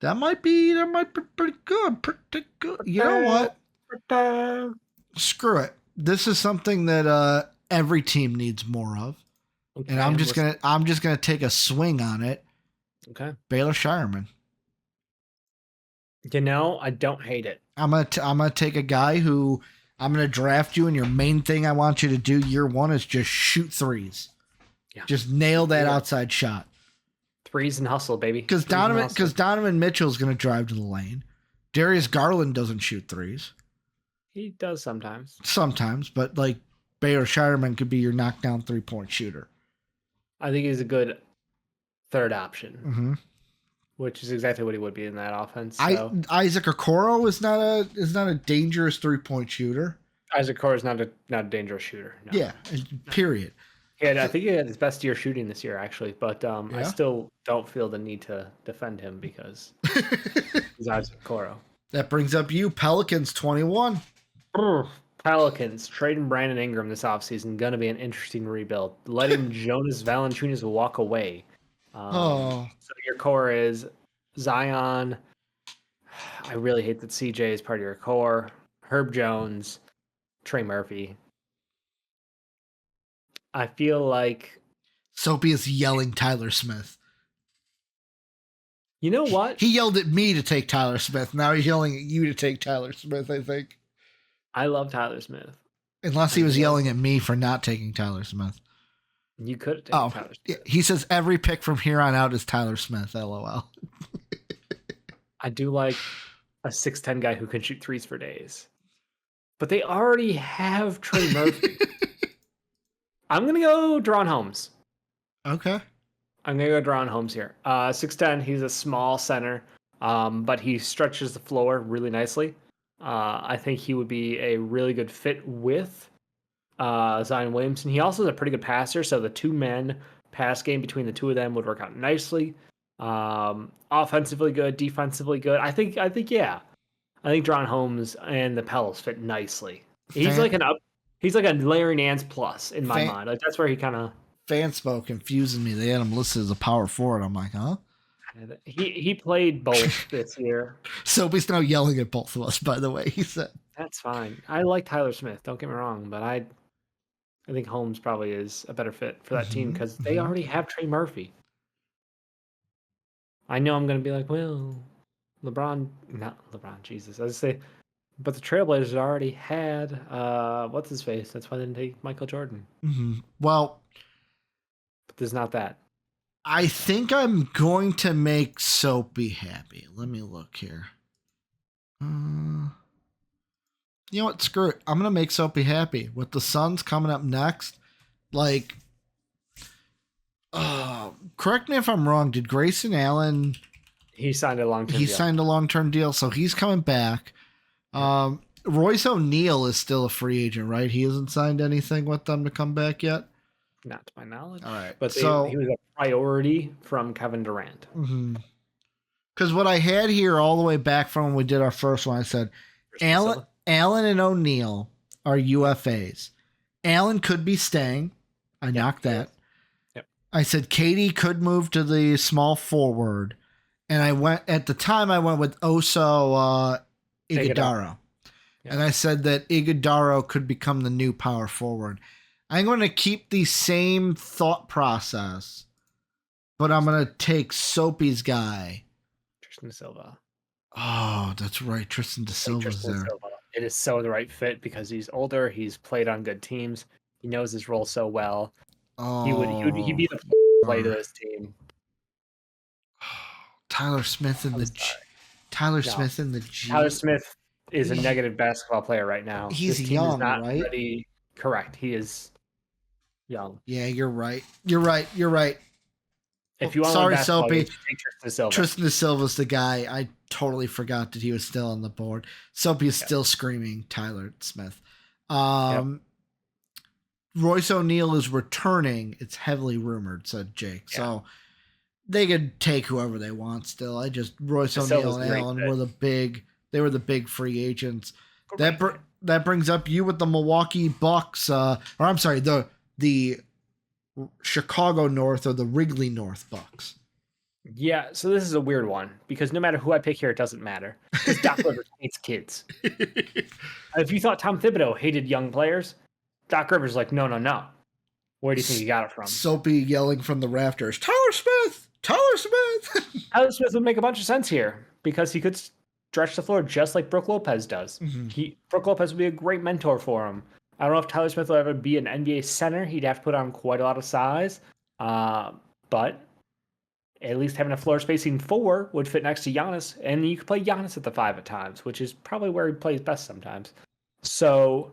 that might be pretty good. Pretty good. You know what? Screw it. This is something that every team needs more of, and I'm just gonna take a swing on it. Okay. Baylor Shireman. I don't hate it. I'm gonna take a guy who I'm gonna draft you, and your main thing I want you to do year one is just shoot threes. Yeah. Just nail that outside shot. Threes and hustle, baby. Because Donovan Mitchell's gonna drive to the lane. Darius Garland doesn't shoot threes. He does sometimes. Sometimes, but like Baylor Shireman could be your knockdown 3-point shooter. I think he's a good third option, which is exactly what he would be in that offense. So. Isaac Okoro is not a dangerous 3-point shooter. Isaac Okoro is not a dangerous shooter. No. Yeah, period. Yeah, I think he had his best year shooting this year, actually, but I still don't feel the need to defend him because he's Isaac Okoro. That brings up you, Pelicans 21. Pelicans trading Brandon Ingram this offseason, going to be an interesting rebuild. Letting Jonas Valanciunas walk away. So your core is Zion. I really hate that CJ is part of your core. Herb Jones, Trey Murphy. I feel like Soapy is yelling Tyler Smith. You know what? He yelled at me to take Tyler Smith. Now he's yelling at you to take Tyler Smith, I think. I love Tyler Smith. Unless he was yelling at me for not taking Tyler Smith. You could have taken Tyler Smith. He says every pick from here on out is Tyler Smith, LOL. I do like a 6'10" guy who can shoot threes for days. But they already have Trey Murphy. I'm going to go Deron Holmes. Okay. I'm going to go Deron Holmes here. 6'10", he's a small center, but he stretches the floor really nicely. I think he would be a really good fit with Zion Williamson. He also is a pretty good passer, so the two-man pass game between the two of them would work out nicely. Offensively good, defensively good. I think Deron Holmes and the Pels fit nicely. He's like a Larry Nance plus in my mind. Like that's where he kind of Fanspo confusing me. They had him listed as a power forward. I'm like, huh? He played both this year. Soapy's now yelling at both of us, by the way. He said that's fine. I like Tyler Smith. Don't get me wrong, but I think Holmes probably is a better fit for that team because they already have Trey Murphy. I know I'm going to be like, well, not LeBron, Jesus. I was say But the Trailblazers already had what's his face. That's why they didn't take Michael Jordan. Mm-hmm. Well, but there's not that. I think I'm going to make Soapy happy. Let me look here. You know what? Screw it. I'm gonna make Soapy happy with the Suns coming up next. Like, correct me if I'm wrong. Did Grayson Allen? He signed a long-term deal. He signed a long-term deal, so he's coming back. Royce O'Neal is still a free agent, right? He hasn't signed anything with them to come back yet? Not to my knowledge. All right. But so he was a priority from Kevin Durant. Because what I had here all the way back from when we did our first one, I said Allen and O'Neal are UFAs. Allen could be staying. I knocked that. Yep. I said Katie could move to the small forward. And I went with Oso Iguodaro. Yeah. And I said that Iguodaro could become the new power forward. I'm going to keep the same thought process, but I'm going to take Soapy's guy. Tristan Silva. Oh, that's right. Tristan Silva's there. It is so the right fit because he's older. He's played on good teams. He knows his role so well. He'd be the play to this team. Tyler Smith in the G. Tyler Smith is a negative basketball player right now. He's young, right? Ready. Correct. He is young. Yeah, you're right. You're right. If you want sorry, Soapy. Take Tristan Silva. Tristan Silva's the guy. I totally forgot that he was still on the board. Soapy is still screaming Tyler Smith. Royce O'Neal is returning. It's heavily rumored, said Jake. Yeah. So they could take whoever they want still. Royce O'Neal and Allen were the big free agents. That brings up you with the Milwaukee Bucks, the Chicago North or the Wrigley North Bucks. Yeah, so this is a weird one because no matter who I pick here, it doesn't matter. Because Doc Rivers hates kids. If you thought Tom Thibodeau hated young players, Doc Rivers is like, no. Where do you think you got it from? Soapy yelling from the rafters, Tyler Smith! Tyler Smith would make a bunch of sense here because he could stretch the floor just like Brook Lopez does. Brook Lopez would be a great mentor for him. I don't know if Tyler Smith will ever be an NBA center. He'd have to put on quite a lot of size. But at least having a floor spacing 4 would fit next to Giannis. And you could play Giannis at the 5 at times, which is probably where he plays best sometimes. So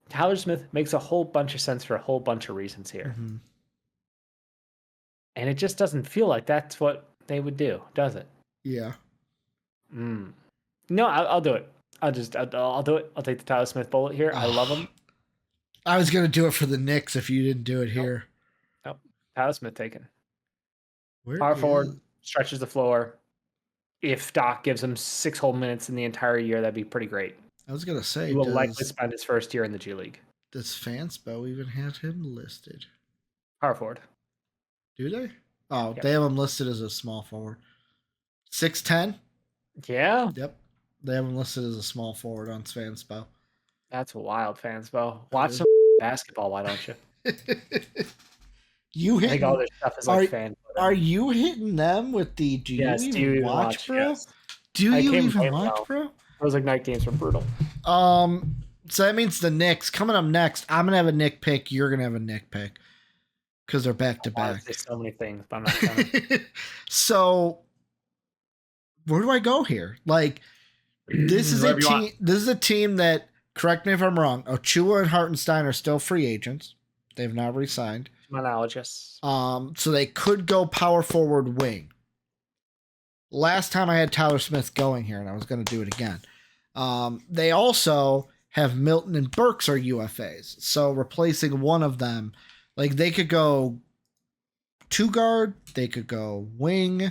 Tyler Smith makes a whole bunch of sense for a whole bunch of reasons here. And it just doesn't feel like that's what they would do, does it? Yeah. No, I'll do it. I'll do it. I'll take the Tyler Smith bullet here. I love him. I was going to do it for the Knicks if you didn't do it here. Nope. Tyler Smith taken. Power forward, stretches the floor. If Doc gives him 6 whole minutes in the entire year, that'd be pretty great. I was going to say, he will likely spend his first year in the G League. Does Fanspo even have him listed? Power forward. Do they? Oh, yep. They have him listed as a small forward. 6'10"? Yeah. Yep. They have him listed as a small forward on Fanspo. That's wild, Fanspo. Watch some basketball, why don't you? I think all this stuff is like fan. Are you hitting them with the do you even watch, bro? Yes. Do you even watch, bro? Those Ignite games were brutal. So that means the Knicks. Coming up next, I'm going to have a Knick pick. You're going to have a Knick pick. Because they're back-to-back. There's so many things, but I'm not gonna. So, where do I go here? Like, this is a team that, correct me if I'm wrong, Ochua and Hartenstein are still free agents. They've not re-signed. To my knowledge, yes. So they could go power forward wing. Last time I had Tyler Smith going here, and I was going to do it again. They also have Milton and Burks are UFAs. So replacing one of them, like they could go 2 guard, they could go wing.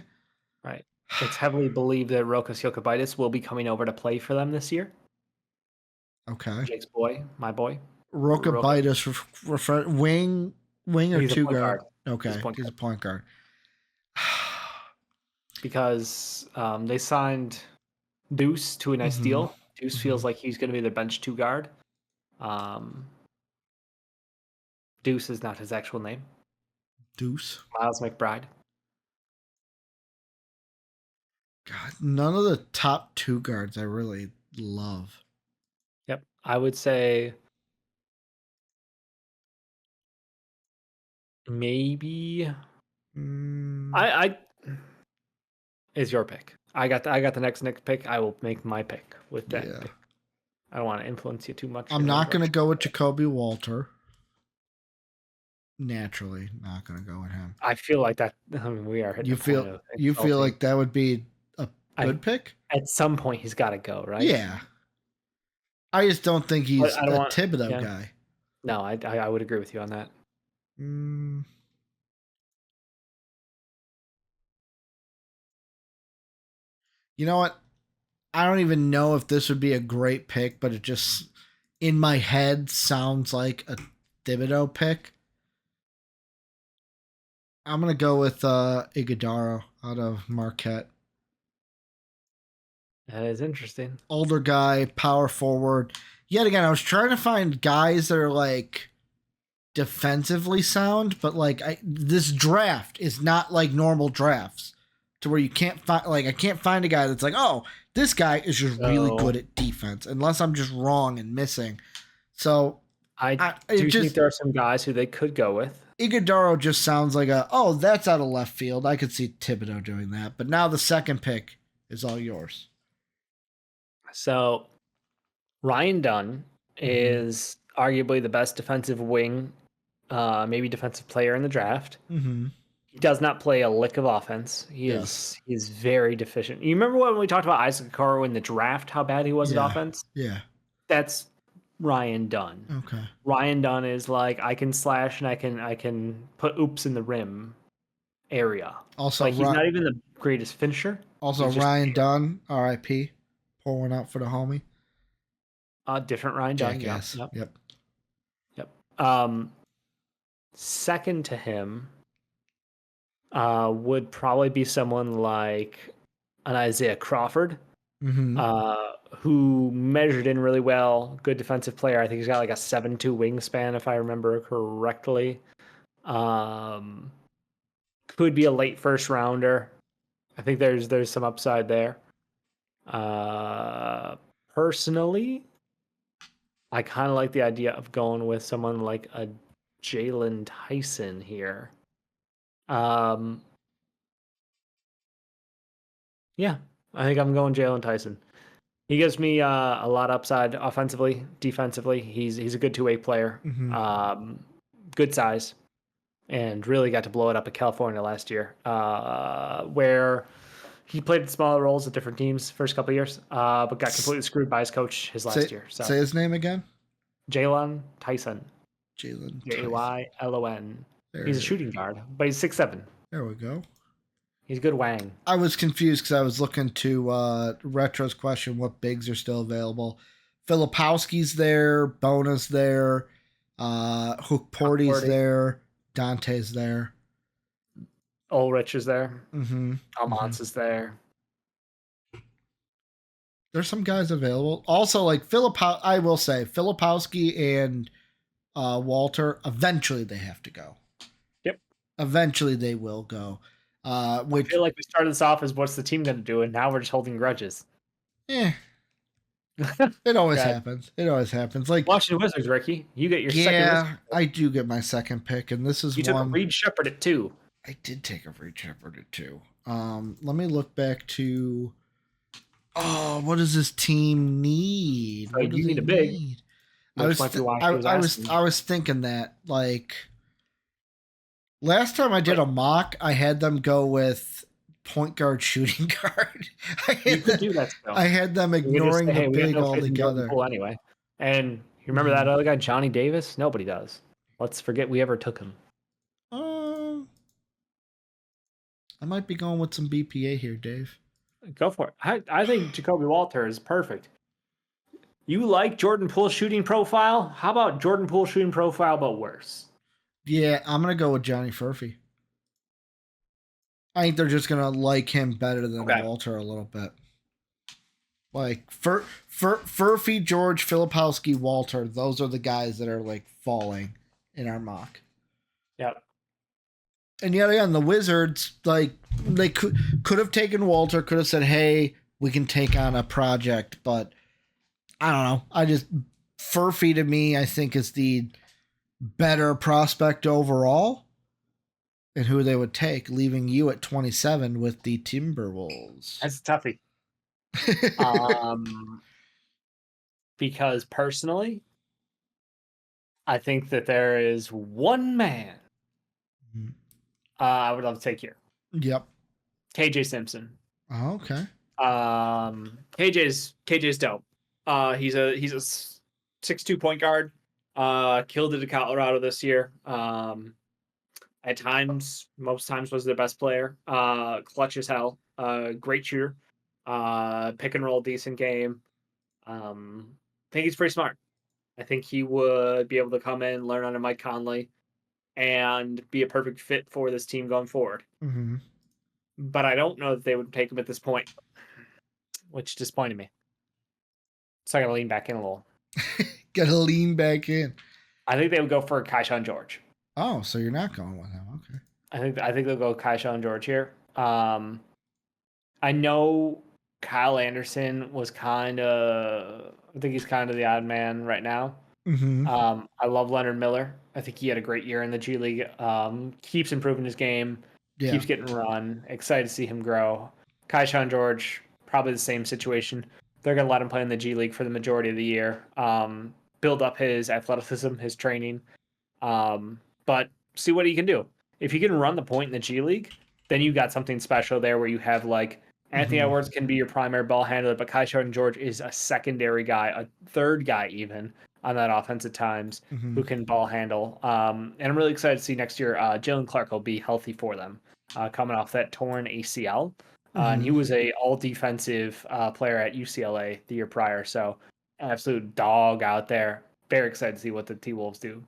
Right. It's heavily believed that Rokas Jokubaitis will be coming over to play for them this year. Okay. Jake's boy, my boy. Jokubaitis, wing or he's 2 guard? Okay, he's a point guard. Because they signed Deuce to a nice deal. Deuce feels like he's going to be their bench 2 guard. Deuce is not his actual name. Deuce? Miles McBride. God, none of the top 2 guards I really love. I would say maybe I is your pick. I got the next pick. I will make my pick with that pick. I don't want to influence you too much. I'm not going to go with Jacoby Walter. Naturally, not going to go with him. I feel like that. I mean, we are hitting. You feel like that would be a good pick? At some point, he's got to go, right? Yeah. I just don't think he's a Thibodeau guy. No, I would agree with you on that. You know what? I don't even know if this would be a great pick, but it just, in my head, sounds like a Thibodeau pick. I'm going to go with Iguodaro out of Marquette. That is interesting. Older guy, power forward. Yet again, I was trying to find guys that are like defensively sound, but like this draft is not like normal drafts to where you can't find, like, I can't find a guy that's like, oh, this guy is just really good at defense, unless I'm just wrong and missing. So I do think there are some guys who they could go with. Iguodaro just sounds like that's out of left field. I could see Thibodeau doing that. But now the second pick is all yours. So Ryan Dunn is arguably the best defensive wing, maybe defensive player in the draft. Mm-hmm. He does not play a lick of offense. He's very deficient. You remember when we talked about Isaac Okoro in the draft, how bad he was at offense? Yeah. That's Ryan Dunn. Okay. Ryan Dunn is like, I can slash and I can put oops in the rim area. Also, like, he's not even the greatest finisher. Also, Ryan Dunn, R.I.P. Pour one out for the homie. Different Ryan Dunn. Jackass. Yep. Second to him would probably be someone like an Isaiah Crawford, who measured in really well. Good defensive player. I think he's got like a 7'2" wingspan, if I remember correctly. Could be a late first rounder. I think there's some upside there. Personally, I kind of like the idea of going with someone like a Jalen Tyson here. Yeah, I think I'm going Jalen Tyson. He gives me a lot of upside offensively, defensively. He's a good two-way player. Good size, and really got to blow it up at California last year, where he played smaller roles at different teams first couple of years, but got completely screwed by his coach his last year. So say his name again. Jalen Tyson. Jalen Jaylon. He's a shooting guard, but he's 6'7". There we go. He's a good wang. I was confused because I was looking to Retro's question, what bigs are still available. Filipowski's there, Bona's there, Hook Porty's there, Dante's there. Ulrich is there. Almans is there. There's some guys available. Also, like I will say, Filipowski and Walter, eventually they have to go. Yep. Eventually they will go. I feel like we started this off as what's the team going to do, and now we're just holding grudges. It always happens. It always happens. Like Washington Wizards, Ricky. You get your second. Yeah, I do get my second pick, and this is you took a Reed Shepherd at 2. I did take a Reed Shepherd at 2. Let me look back to. Oh, what does this team need? What do you need a big? I was thinking that, like, last time I did a mock, I had them go with point guard, shooting guard. You could do that still. I had them ignoring the big altogether. Anyway, and you remember that other guy, Johnny Davis? Nobody does. Let's forget we ever took him. I might be going with some BPA here, Dave. Go for it. I think Jacoby Walter is perfect. You like Jordan Poole's shooting profile? How about Jordan Poole's shooting profile, but worse? Yeah, I'm going to go with Johnny Furphy. I think they're just going to like him better than Walter a little bit. Like, Furphy, George, Filipowski, Walter, those are the guys that are, like, falling in our mock. Yep. And yet again, the Wizards, like, they could have taken Walter, could have said, hey, we can take on a project, but I don't know. Furphy to me, I think, is the better prospect overall, and who they would take, leaving you at 27 with the Timberwolves. That's a toughie. Because personally, I think that there is one man I would love to take here. Yep. KJ Simpson. Oh, okay. KJ's dope. He's a 6'2" point guard. Killed it at Colorado this year. At times, most times was their best player. Clutch as hell. Great shooter. Pick and roll, decent game. I think he's pretty smart. I think he would be able to come in, learn under Mike Conley, and be a perfect fit for this team going forward. Mm-hmm. But I don't know that they would take him at this point, which disappointed me. So I got to lean back in a little. Got to lean back in. I think they would go for Kaishan George. Oh, so you're not going with him? Okay. I think they'll go Kaishan George here. I know Kyle Anderson was I think he's kind of the odd man right now. Mm-hmm. I love Leonard Miller. I think he had a great year in the G League. Keeps improving his game. Yeah. Keeps getting run. Excited to see him grow. Kaishan George, probably the same situation. They're going to let him play in the G League for the majority of the year. Build up his athleticism, his training. But see what he can do. If he can run the point in the G League, then you got something special there where you have like Anthony Edwards can be your primary ball handler, but Kaishan George is a secondary guy, a third guy even on that offense at times who can ball handle. And I'm really excited to see next year Jalen Clark will be healthy for them coming off that torn ACL. And he was a all defensive player at UCLA the year prior. So absolute dog out there. Very excited to see what the T-Wolves do.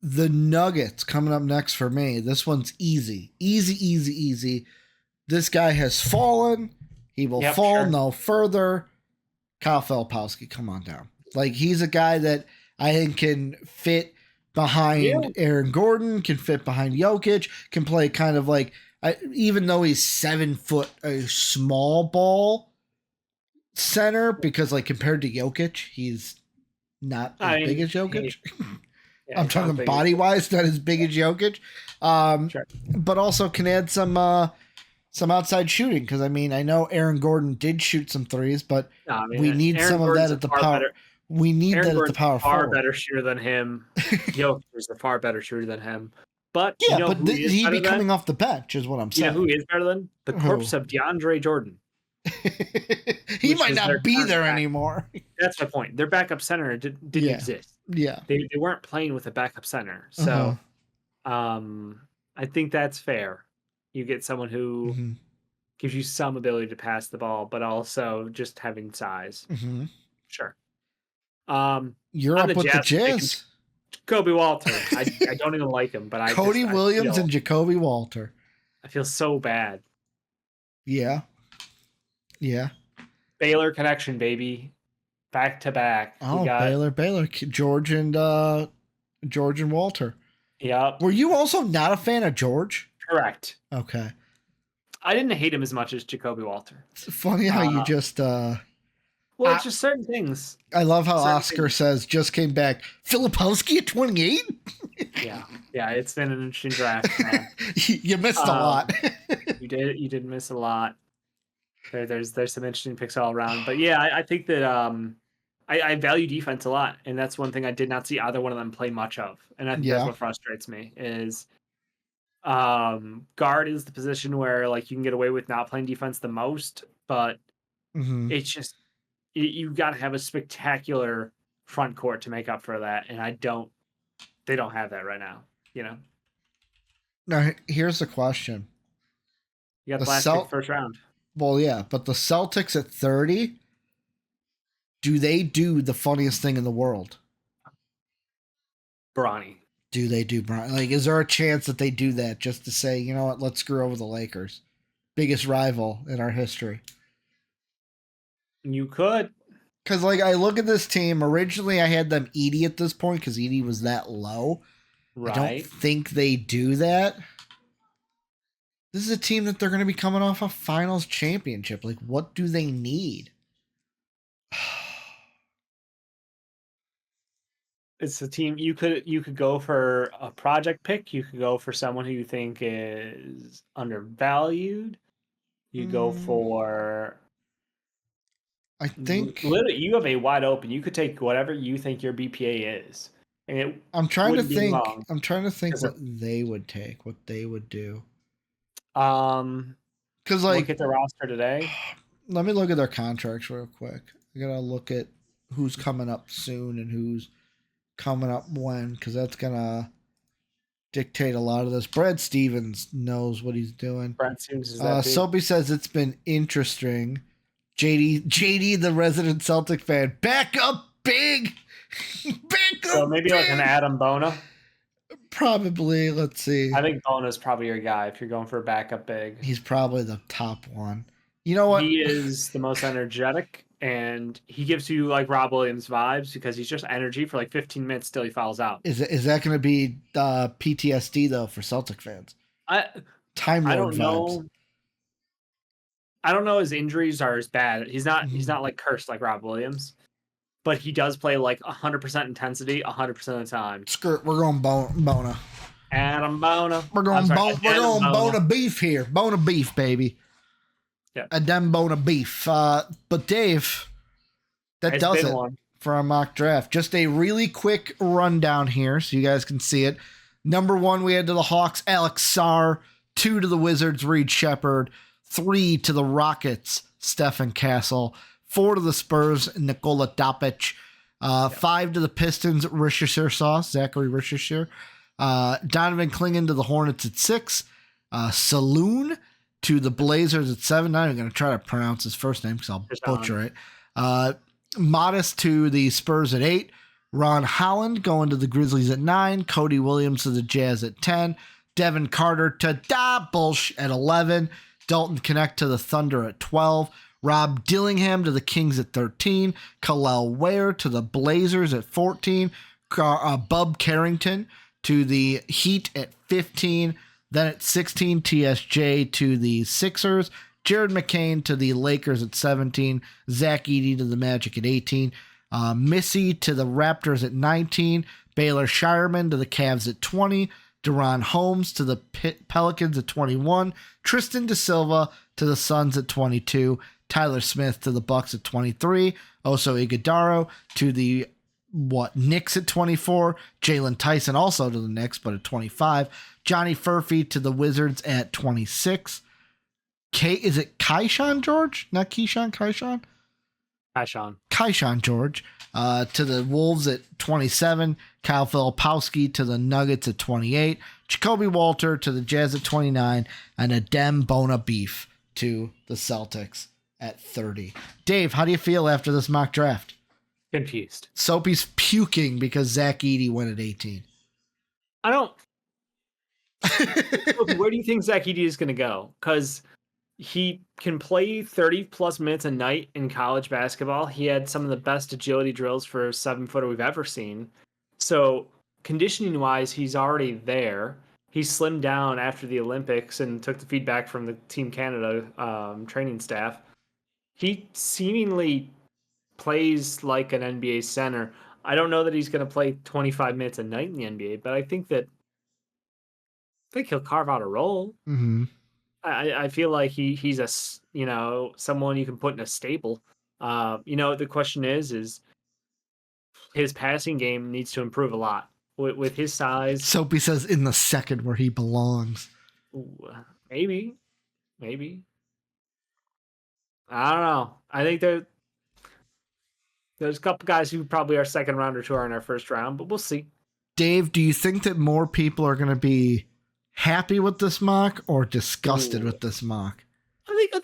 The Nuggets coming up next for me. This one's easy. Easy. This guy has fallen. He will fall no further. Kyle Filipowski, come on down. Like, he's a guy that I think can fit behind Aaron Gordon, can fit behind Jokic, can play kind of like, even though he's 7 foot, a small ball center, because like compared to Jokic, he's not as big as Jokic. I'm talking body wise, not as big as Jokic. But also can add some outside shooting, because I mean, I know Aaron Gordon did shoot some threes, but we need Aaron some Gordon's of that at the power. We need Aaron that Gordon's at the power far forward. Better shooter than him. Jokic is a far better shooter than him. But yeah, but he'd be coming off the bench, is what I'm saying. You know who is better than the corpse of DeAndre Jordan? He might not be there anymore. That's my point. Their backup center didn't exist. Yeah, they weren't playing with a backup center. So, I think that's fair. You get someone who gives you some ability to pass the ball, but also just having size. Sure. You're up with the Jazz. Jacoby Walter. I don't even like him, but Cody Williams and Jacoby Walter. I feel so bad. Yeah. Baylor connection, baby. Back to back. Oh, Baylor. George and Walter. Yep. Were you also not a fan of George? Correct. Okay. I didn't hate him as much as Jacoby Walter. It's funny how you just well, it's just certain things. I love how Oscar says just came back. Filipowski at 28? Yeah, it's been an interesting draft, man. You missed a lot. You did miss a lot. There's some interesting picks all around. But yeah, I think that I value defense a lot, and that's one thing I did not see either one of them play much of. And I think that's what frustrates me is guard is the position where like you can get away with not playing defense the most, but it's just you got to have a spectacular front court to make up for that, and they don't have that right now, you know. Now here's the question. You got the last pick first round. Well, yeah, but the Celtics at 30, do they do the funniest thing in the world? Bronny. Do they do Bronny? Like, is there a chance that they do that just to say, you know what, let's screw over the Lakers? Biggest rival in our history. You could. Because, like, I look at this team. Originally, I had them Edey at this point because Edey was that low. Right. I don't think they do that. This is a team that they're going to be coming off a finals championship. Like, what do they need? it's a team you could go for a project pick. You could go for someone who you think is undervalued. You go for I think literally you have a wide open. You could take whatever you think your BPA is, and it I'm trying to wouldn't be think. wrong. I'm trying to think 'Cause what they would take, what they would do. Because Look at the roster today. let me look at their contracts real quick. I gotta look at who's coming up soon and who's coming up when, because that's gonna dictate a lot of this. Brad Stevens knows what he's doing. Brad Stevens is that big. Soapy says it's been interesting. JD, the resident Celtic fan, back up big. Back So up maybe big. like an Adam Bona. Probably. Let's see. I think Bona's probably your guy if you're going for a backup big. He's probably the top one. You know what? He is the most energetic, and he gives you like Rob Williams vibes because he's just energy for like 15 minutes till he fouls out. Is that going to be PTSD though for Celtic fans? Time Lord I don't vibes. know. I don't know. His injuries are as bad. He's not like cursed like Rob Williams, but he does play like 100% intensity 100% of the time. Skirt, we're going Bona. Adam Bona. We're going Bona beef here. Bona beef, baby. Yeah. A damn Bona beef. But Dave, that does it for our mock draft. Just a really quick rundown here so you guys can see it. Number 1, we had to the Hawks, Alex Sarr. 2 to the Wizards, Reed Shepherd. 3 to the Rockets, Stephen Castle. 4 to the Spurs, Nikola Dopic. 5 to the Pistons, Zachary Rishisher. Donovan Clingan to the Hornets at 6. Saloon to the Blazers at 7. Not even going to try to pronounce his first name because I'll butcher it. Modest to the Spurs at 8. Ron Holland going to the Grizzlies at 9. Cody Williams to the Jazz at 10. Devin Carter to Bullsh at 11. Dalton Connect to the Thunder at 12. Rob Dillingham to the Kings at 13. Khalil Ware to the Blazers at 14. Bub Carrington to the Heat at 15. Then at 16, TSJ to the Sixers. Jared McCain to the Lakers at 17. Zach Edey to the Magic at 18. Missy to the Raptors at 19. Baylor Shireman to the Cavs at 20. Deron Holmes to the Pelicans at 21. Tristan Da Silva to the Suns at 22. Tyler Smith to the Bucks at 23. Oso Iguodaro to the Knicks at 24. Jalen Tyson also to the Knicks, but at 25. Johnny Furphy to the Wizards at 26. Is it Kaishan George? Not Keyshawn, Kaishan? Kaishan George to the Wolves at 27. Kyle Filipowski to the Nuggets at 28. Jacoby Walter to the Jazz at 29. And Adem Bona Beef to the Celtics at 30. Dave, how do you feel after this mock draft? Confused. Soapy's puking because Zach Edey went at 18. I don't. Where do you think Zach Edey is going to go? Because he can play 30 plus minutes a night in college basketball. He had some of the best agility drills for a 7-footer we've ever seen. So conditioning wise, he's already there. He slimmed down after the Olympics and took the feedback from the Team Canada training staff. He seemingly plays like an NBA center. I don't know that he's going to play 25 minutes a night in the NBA, but I think he'll carve out a role. Mm-hmm. I feel like he's a someone you can put in a staple. The question is his passing game needs to improve a lot with his size. Soapy says in the second where he belongs. Ooh, maybe. I don't know. I think there's a couple guys who probably are second round or two are in our first round, but we'll see. Dave, do you think that more people are going to be happy with this mock or disgusted with this mock? I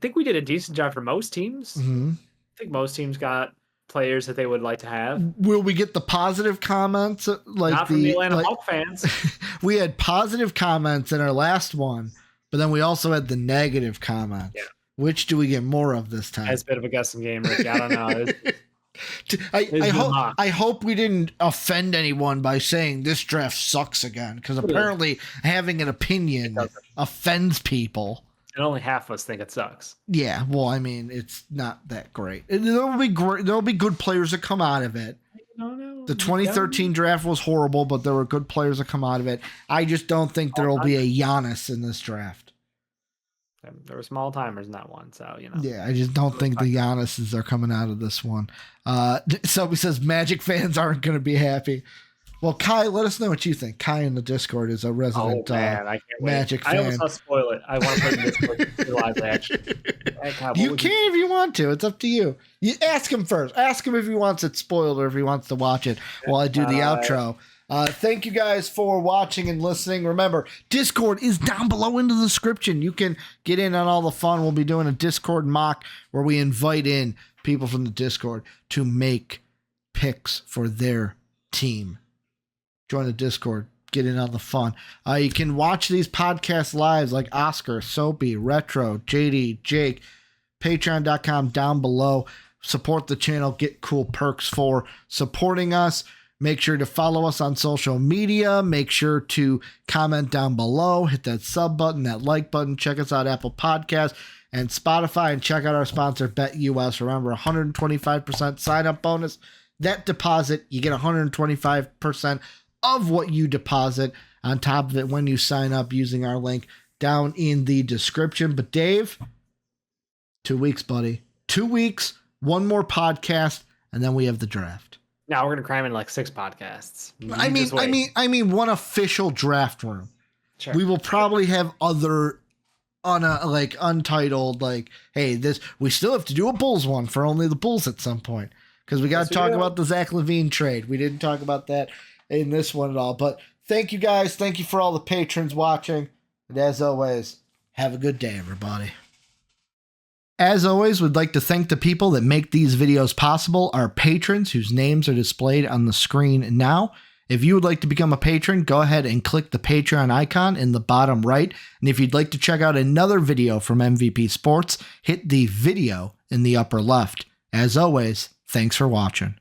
think we did a decent job for most teams. Mm-hmm. I think most teams got players that they would like to have. Will we get the positive comments? Not from the Atlanta Hawk fans. We had positive comments in our last one, but then we also had the negative comments. Yeah. Which do we get more of this time? That's a bit of a guessing game, Ricky. I don't know. I hope we didn't offend anyone by saying this draft sucks again, because apparently having an opinion offends people. And only half of us think it sucks. Yeah, well, I mean, it's not that great. There'll be good players that come out of it. No. The 2013 draft was horrible, but there were good players that come out of it. I just don't think there will be a Giannis in this draft. There were small timers in that one, so Yeah, I just don't think the Giannis's are coming out of this one. Somebody says Magic fans aren't going to be happy. Well, Kai, let us know what you think. Kai in the Discord is a resident Magic fan. I almost want to spoil it. I want to put it in Discord to live action. You can if you want to. It's up to you. You ask him first. Ask him if he wants it spoiled or if he wants to watch it while I do the outro. Thank you guys for watching and listening. Remember, Discord is down below in the description. You can get in on all the fun. We'll be doing a Discord mock where we invite in people from the Discord to make picks for their team. Join the Discord. Get in on the fun. You can watch these podcasts live like Oscar, Soapy, Retro, JD, Jake, patreon.com down below. Support the channel. Get cool perks for supporting us. Make sure to follow us on social media. Make sure to comment down below. Hit that sub button, that like button. Check us out Apple Podcasts and Spotify. And check out our sponsor, BETUS. Remember, 125% sign-up bonus. That deposit, you get 125% of what you deposit on top of it when you sign up using our link down in the description. But Dave, 2 weeks, buddy. 2 weeks, one more podcast, and then we have the draft. Now we're gonna cram in like 6 podcasts. I mean, one official draft room. Sure. We will probably have other untitled, hey, we still have to do a Bulls one for only the Bulls at some point because we got to talk about the Zach LaVine trade. We didn't talk about that in this one at all. But thank you guys. Thank you for all the patrons watching. And as always, have a good day, everybody. As always, we'd like to thank the people that make these videos possible, our patrons whose names are displayed on the screen now. If you would like to become a patron, go ahead and click the Patreon icon in the bottom right. And if you'd like to check out another video from MVP Sports, hit the video in the upper left. As always, thanks for watching.